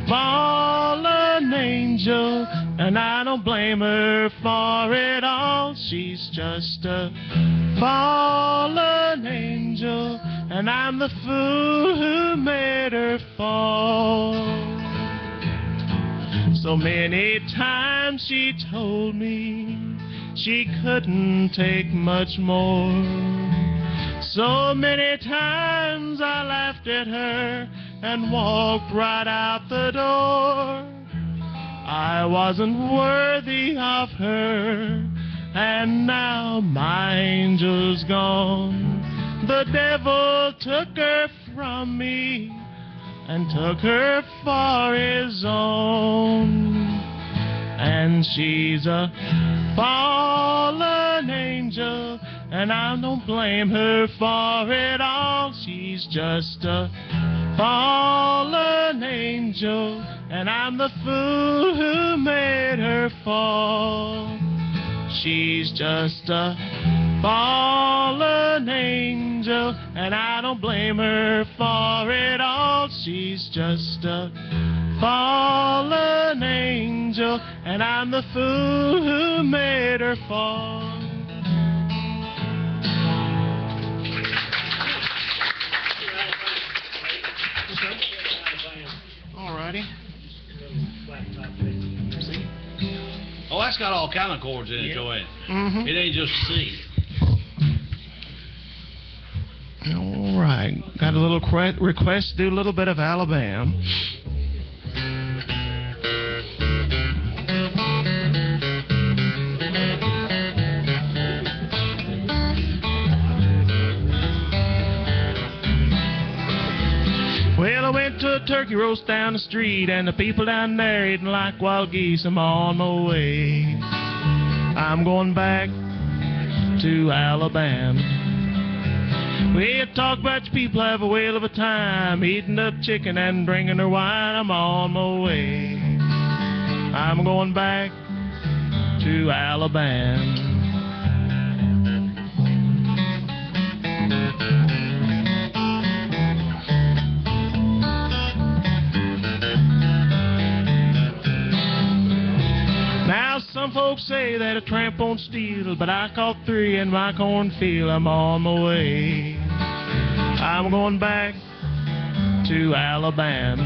fallen angel, and I don't blame her for it all. She's just a fallen angel, and I'm the fool who made her fall. So many times she told me she couldn't take much more. So many times I laughed at her and walked right out the door. I wasn't worthy of her, and now my angel's gone. The devil took her from me and took her for his own. And she's a fallen angel, and I don't blame her for it all. She's just a fallen angel, and I'm the fool who made her fall. She's just a fallen angel, and I don't blame her for it all. She's just a fallen angel, and I'm the fool who made her fall. Alrighty. Oh, that's got all kind of chords in it, Joanne. Mm-hmm. It ain't just C. All right. Got a little request to do a little bit of Alabama. Well, I went to a turkey roast down the street, and the people down there eating like wild geese. I'm on my way. I'm going back to Alabama. We talk about your people have a whale of a time, eating up chicken and drinking their wine. I'm on my way. I'm going back to Alabama. Some folks say that a tramp won't steal, but I caught 3 in my cornfield. I'm on my way. I'm going back to Alabama.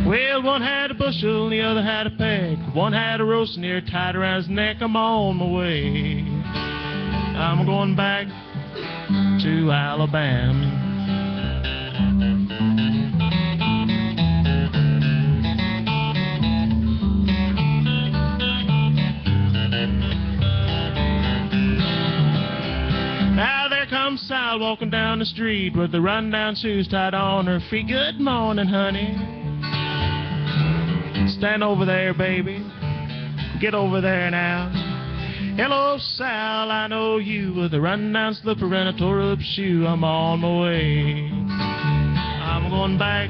Well, one had a bushel and the other had a peck. One had a roast near tied around his neck. I'm on my way. I'm going back to Alabama. Sal walking down the street with the run-down shoes tied on her feet. Good morning, honey. Stand over there, baby. Get over there now. Hello, Sal, I know you with a run-down slipper and a tore-up shoe. I'm on my way. I'm going back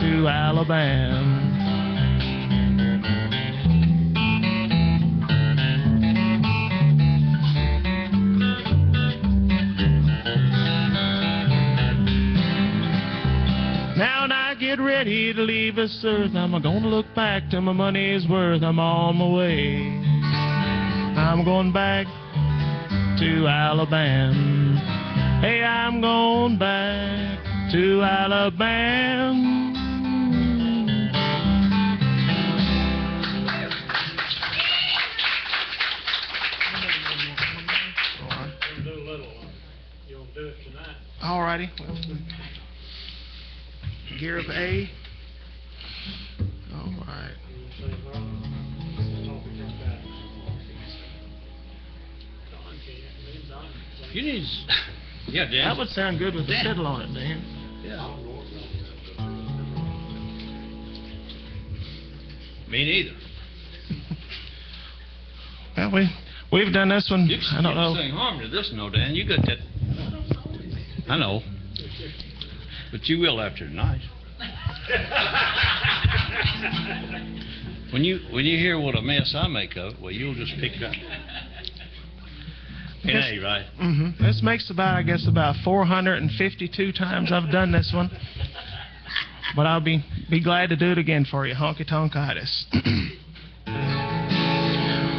to Alabama. get ready to leave this earth, I'm gonna look back till my money's worth. I'm on my way. I'm going back to Alabama. Hey, I'm going back to Alabama. All righty. Gear of A. All right. You need, yeah, Dan. That would sound good with the fiddle on it, Dan. Yeah. Me neither. Well, we've done this one. I don't know. You sing harmony to this, no, Dan. You got that. I know. But you will after tonight. When you hear what a mess I make of it, well, you'll just pick it up. In A, right? Mm-hmm. This makes about 452 times I've done this one. But I'll be glad to do it again for you. Honky tonkitis.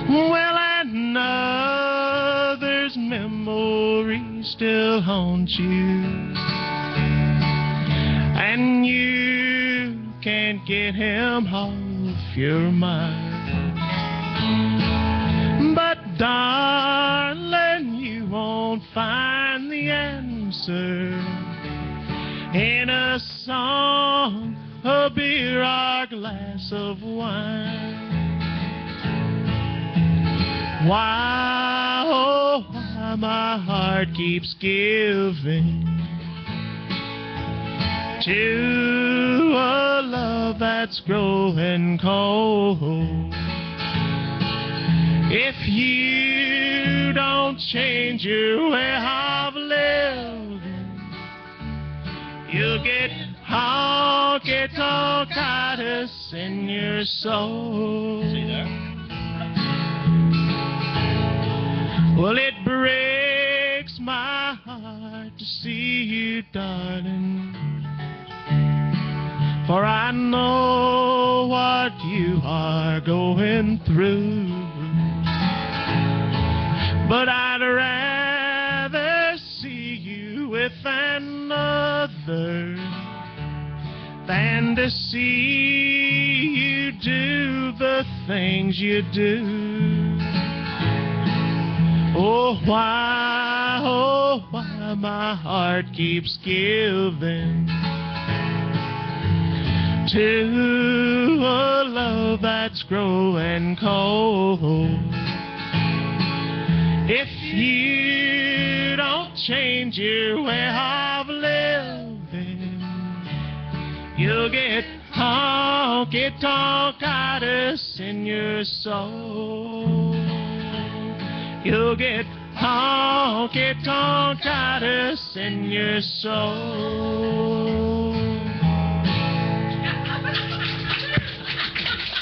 Well, another's memory still haunts you, and you can't get him off your mind. But darling, you won't find the answer in a song, a beer, or a glass of wine. Why, oh, why my heart keeps giving to a love that's growing cold. If you don't change your way of living, you'll get honky-tonkitis in your soul. See there? Well, it breaks my heart to see you, darling, for I know what you are going through. But I'd rather see you with another than to see you do the things you do. Oh, why my heart keeps giving to a love that's growing cold. If you don't change your way of living, you'll get honky-tonkitis in your soul. You'll get honky-tonkitis in your soul.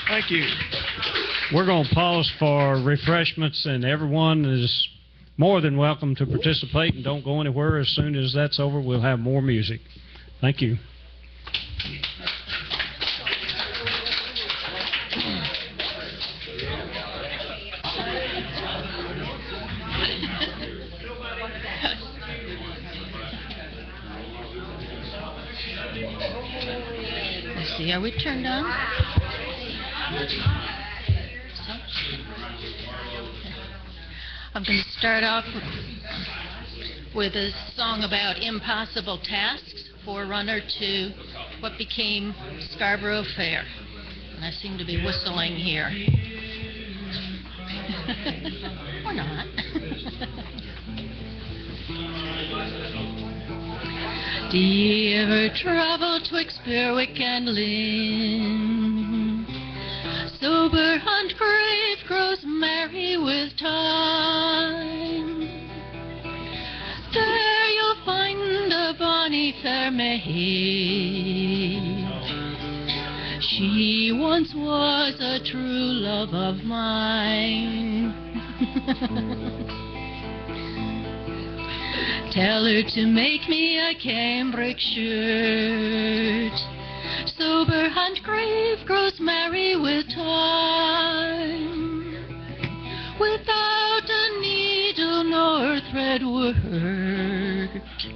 Thank you. We're going to pause for refreshments, and everyone is more than welcome to participate, and don't go anywhere. As soon as that's over, we'll have more music. Thank you. Let's see, are we turned on? I'm going to start off with a song about impossible tasks, forerunner to what became Scarborough Fair. And I seem to be whistling here. Or not. Do ye ever travel twixt Berwick and Lynn? Sober and grave grows merry with time. There you'll find a bonny fair maid. She once was a true love of mine. Tell her to make me a cambric shirt Sober and grave grows merry with time, without a needle nor thread worked.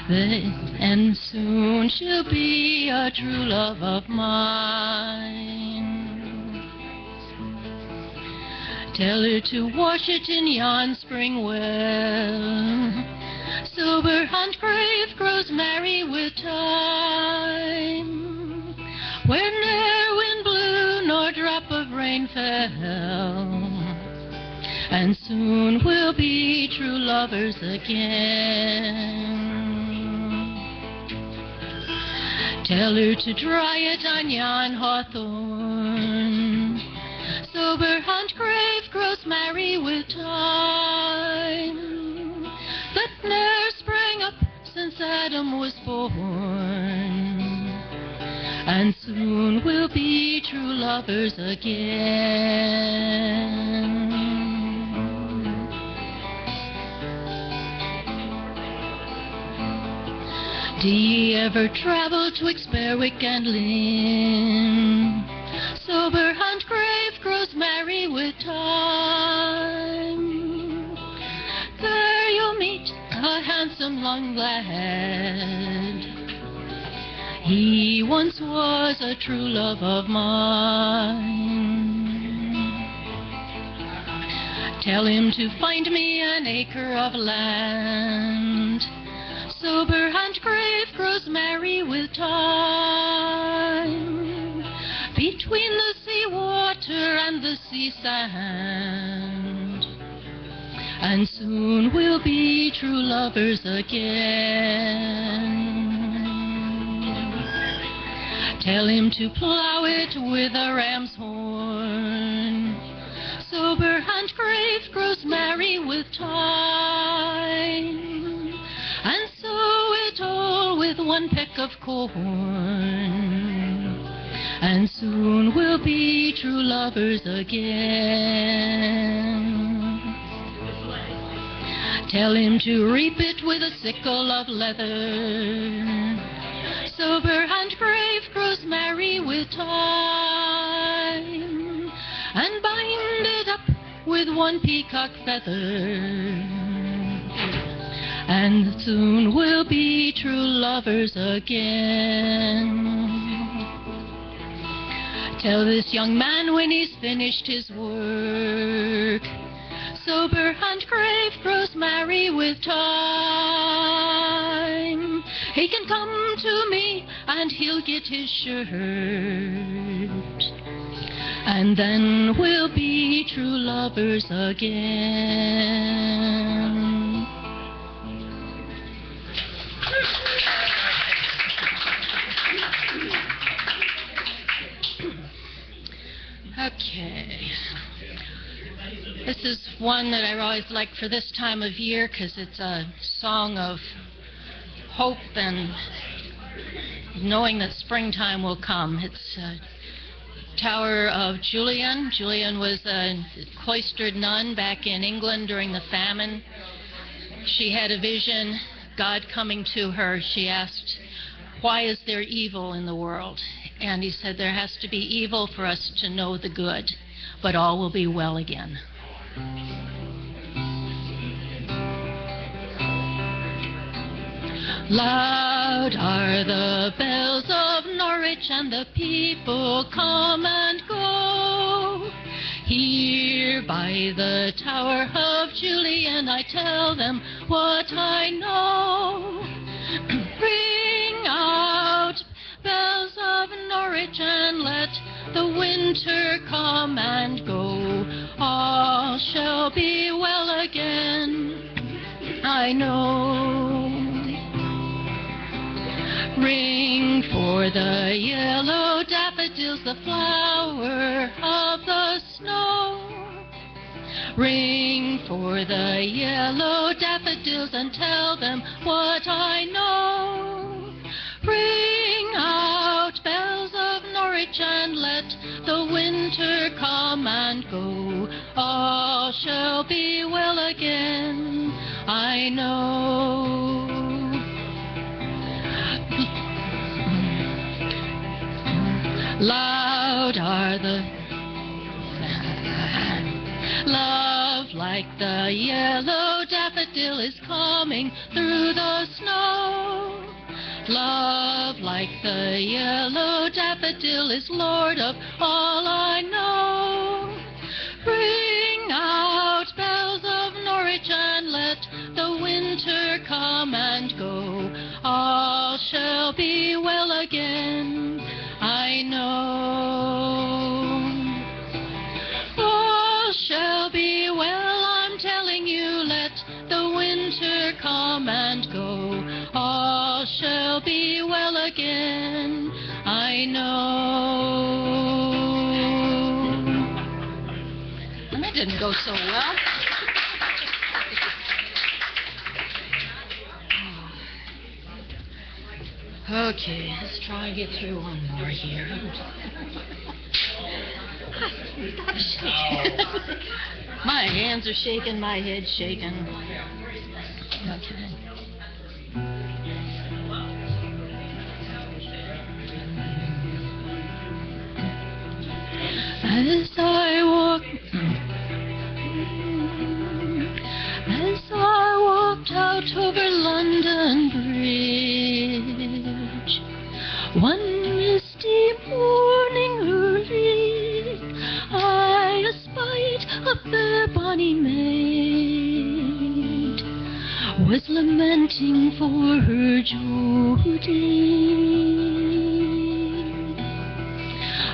Then soon she'll be a true love of mine. Tell her to wash it in yon spring well. Sober and grave grows merry with time, where ne'er wind blew nor drop of rain fell, and soon we'll be true lovers again. Tell her to dry it on yon hawthorn. Sober and grave grows merry with time, that ne'er sprang up since Adam was born, and soon we'll be true lovers again. D'ye ever travel twixt Berwick and Lynn? Sober and grave grows merry with time. There you'll meet a handsome young lad. He once was a true love of mine. Tell him to find me an acre of land. Sober and grave grows merry with time, between the sea water and the sea sand, and soon we'll be true lovers again. Tell him to plough it with a ram's horn. Sober and grave grows merry with time, and sow it all with one peck of corn, and soon we'll be true lovers again. Tell him to reap it with a sickle of leather. Sober and grave grows merry with time, and bind it up with one peacock feather, and soon we'll be true lovers again. Tell this young man when he's finished his work, sober and grave grows merry with time. He can come to me and he'll get his shirt, and then we'll be true lovers again. Okay. This is one that I always like for this time of year because it's a song of hope and knowing that springtime will come. It's Tower of Julian. Julian was a cloistered nun back in England during the famine. She had a vision, God coming to her. She asked, "Why is there evil in the world?" And he said, "There has to be evil for us to know the good, but all will be well again." Loud are the bells of Norwich, and the people come and go. Here by the Tower of Julian I tell them what I know. Ring out, bells of Norwich, and let the winter come and go. All shall be well again, I know. Ring for the yellow daffodils, the flower of the snow. Ring for the yellow daffodils and tell them what I know. Ring out, bells of Norwich, and let the winter come and go. All shall be well again, I know. Loud are the love like the yellow daffodil is coming through the snow. Love like the yellow daffodil is lord of all I know. Ring out bells of Norwich and let the winter come and go. All shall be well again, I know. All shall be well, I'm telling you, let the winter come and go. All shall be well again, I know. And that didn't go so well. Okay, let's try and get through one more here. Stop shaking. My hands are shaking, my head's shaking. Okay. As I walked out over London Bridge, one misty morning early, I espied a fair bonny maid, was lamenting for her Geordie.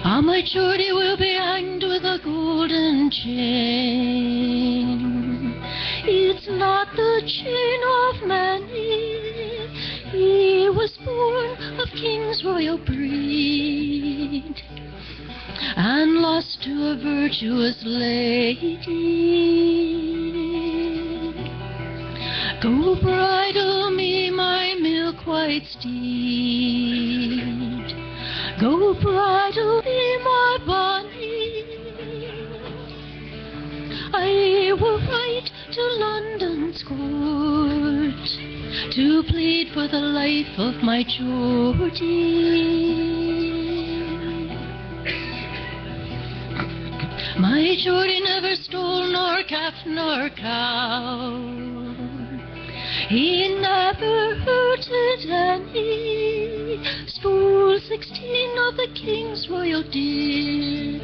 Ah, my Geordie will be hanged with a golden chain. It's not the chain of Manny. He was born of king's royal breed and lost to a virtuous lady. Go bridle me, my milk-white steed. Go bridle me, my bonny. I will ride to London's court to plead for the life of my Geordie. My Geordie never stole nor calf nor cow. He never hurted any. Stole 16 of the king's royal deer,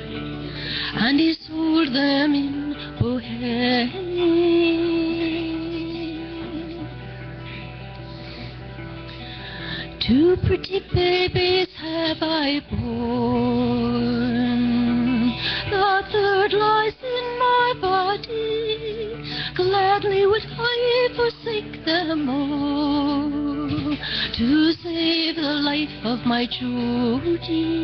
and he sold them in Bohemia. Two pretty babies have I borne. The third lies in my body. Gladly would I forsake them all to save the life of my Geordie.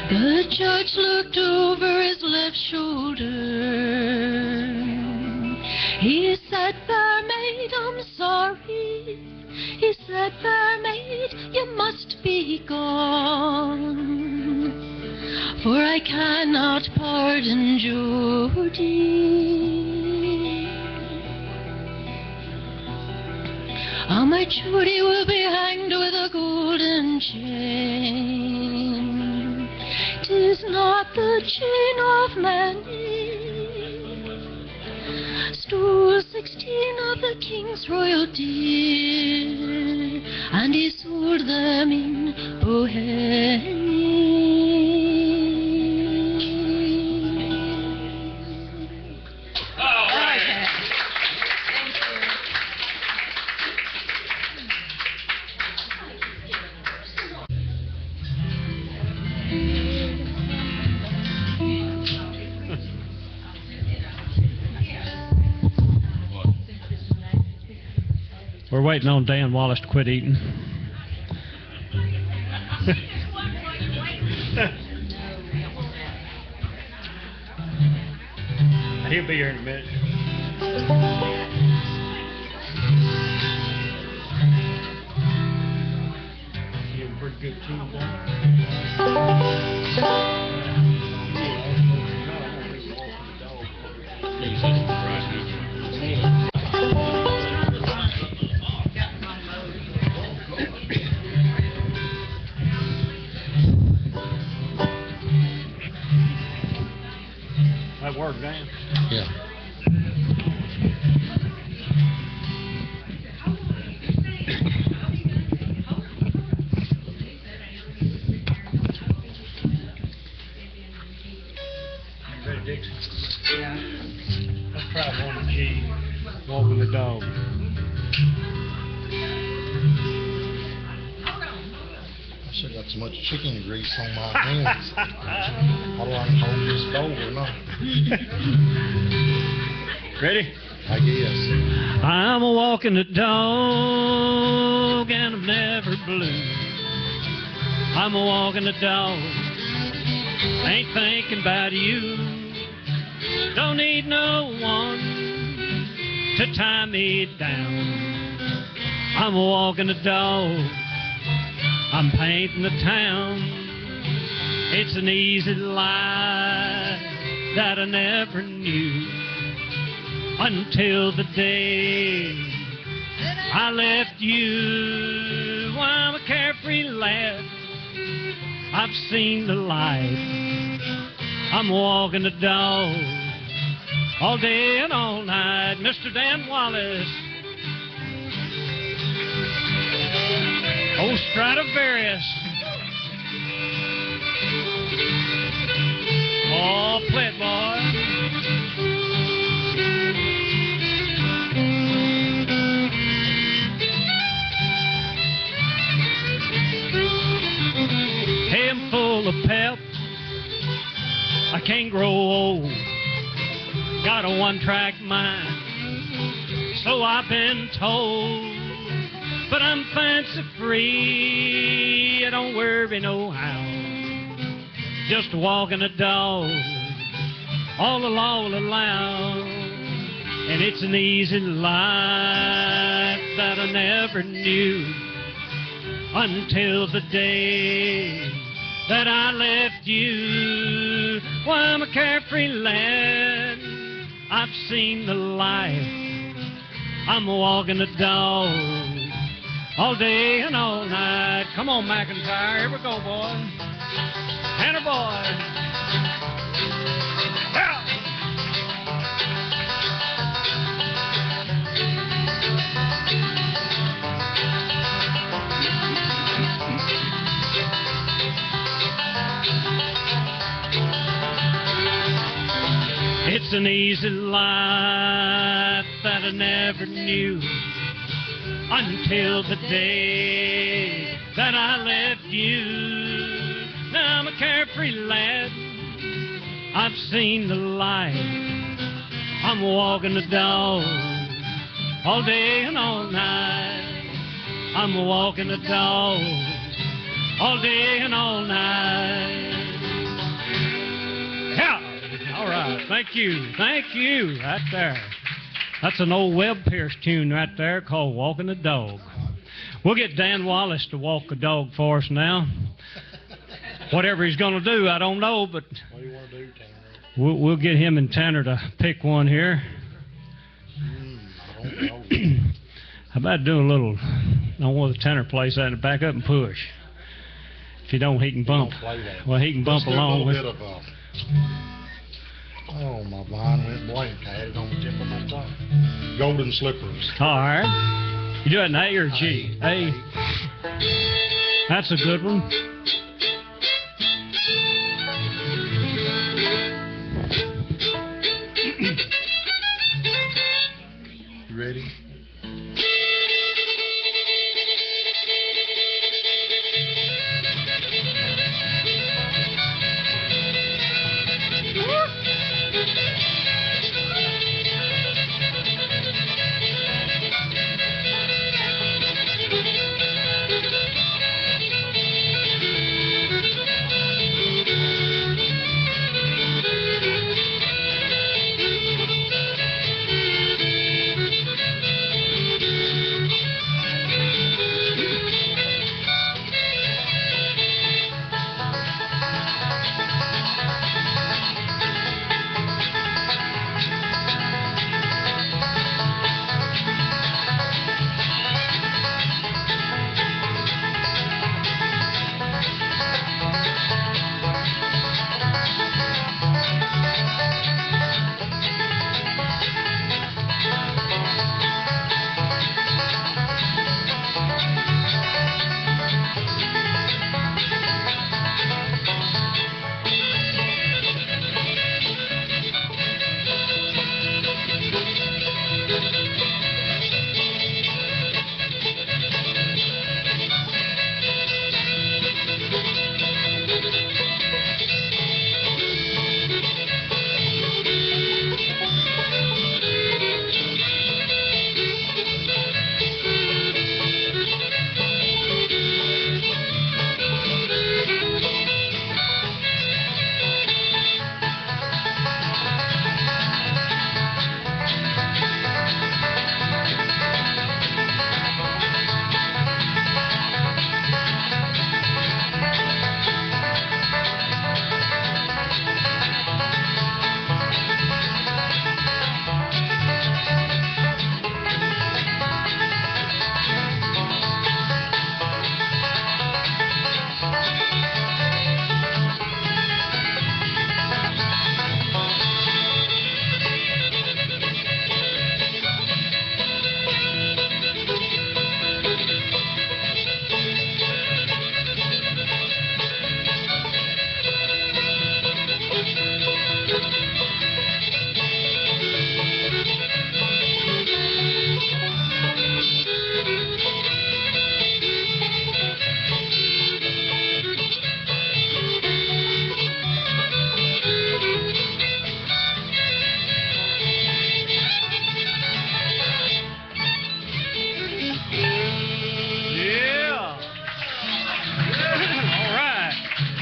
The judge looked over his left shoulder. He said, "Fair maid, I'm sorry." He said, "Fair maid, you must be gone, for I cannot pardon Geordie. Ah, my Geordie will be hanged with a golden chain. 'Tis not the chain of Manny. Stole 16 of the king's royal deer, and he sold them in Bohemia. Okay. Thank you. We're waiting on Dan Wallace to quit eating. He'll be here in a minute. Give him pretty good cheese on. Dan? Yeah. Ready, Dixie? Let's try one G, walking the dog. I still got so much chicken grease on my hands. I don't want to hold this stove or not. Ready? I guess. I'm a walking the dog and I'm never blue. I'm a walking the dog, ain't thinking about you. Don't need no one to tie me down. I'm a walking the dog, I'm painting the town. It's an easy life that I never knew until the day I left you. I'm a carefree lad, I've seen the light. I'm walking the dog all day and all night. Mr. Dan Wallace, old Stradivarius. Oh, play it, boy. Hey, I'm full of pep, I can't grow old. Got a one-track mind, so I've been told. But I'm fancy free, I don't worry no how. Just walking a dog, all alone aloud. And it's an easy life that I never knew until the day that I left you. Well, I'm a carefree lad, I've seen the life. I'm walking the dog all day and all night. Come on, McIntyre, here we go, boy. Tanner boy. Yeah. It's an easy life that I never knew until the day that I left you. Now I'm a carefree lad, I've seen the light. I'm walking the dog all day and all night. I'm walking the dog all day and all night. Yeah, all right, thank you, right there. That's an old Webb Pierce tune right there called Walking the Dog. We'll get Dan Wallace to walk a dog for us now. Whatever he's going to do, I don't know, but What do you want to do, Tanner? we'll get him and Tanner to pick one here. I don't know. How about doing a little, I don't want the Tanner plays that and back up and push. If you don't, he can bump. Don't play that. Well, he can bump Let's do along a with little bit of oh, my blind went blank. I had it on the tip of my tongue. Golden slippers. All right. You do it an A or a G? A. That's a good one. You ready?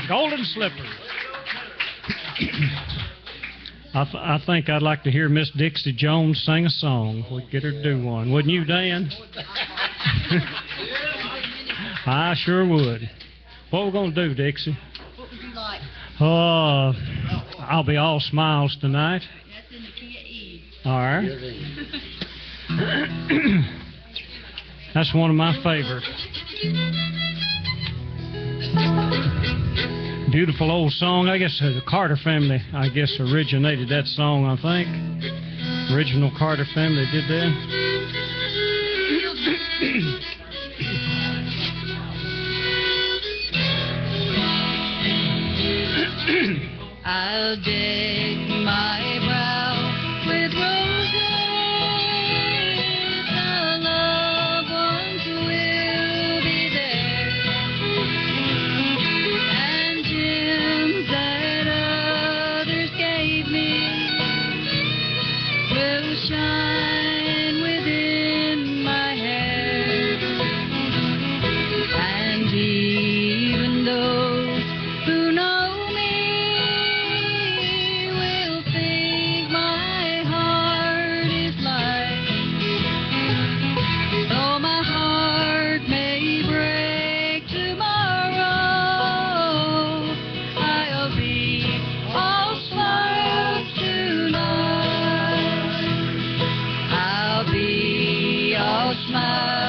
Golden Slippers. I think I'd like to hear Miss Dixie Jones sing a song. If we could get her to do one. Wouldn't you, Dan? I sure would. What we going to do, Dixie? What would you like? I'll be all smiles tonight. That's in the key of E. All right. That's one of my favorites. Beautiful old song. I guess the Carter family, originated that song, I think. Original Carter family did that. I'll deck my brow with roses. The loved ones will be there, and gems that others gave me will shine within my hair, and even those who know me will think my heart is light. Though my heart may break tomorrow, I'll be all smiles tonight. I'll be all smiles.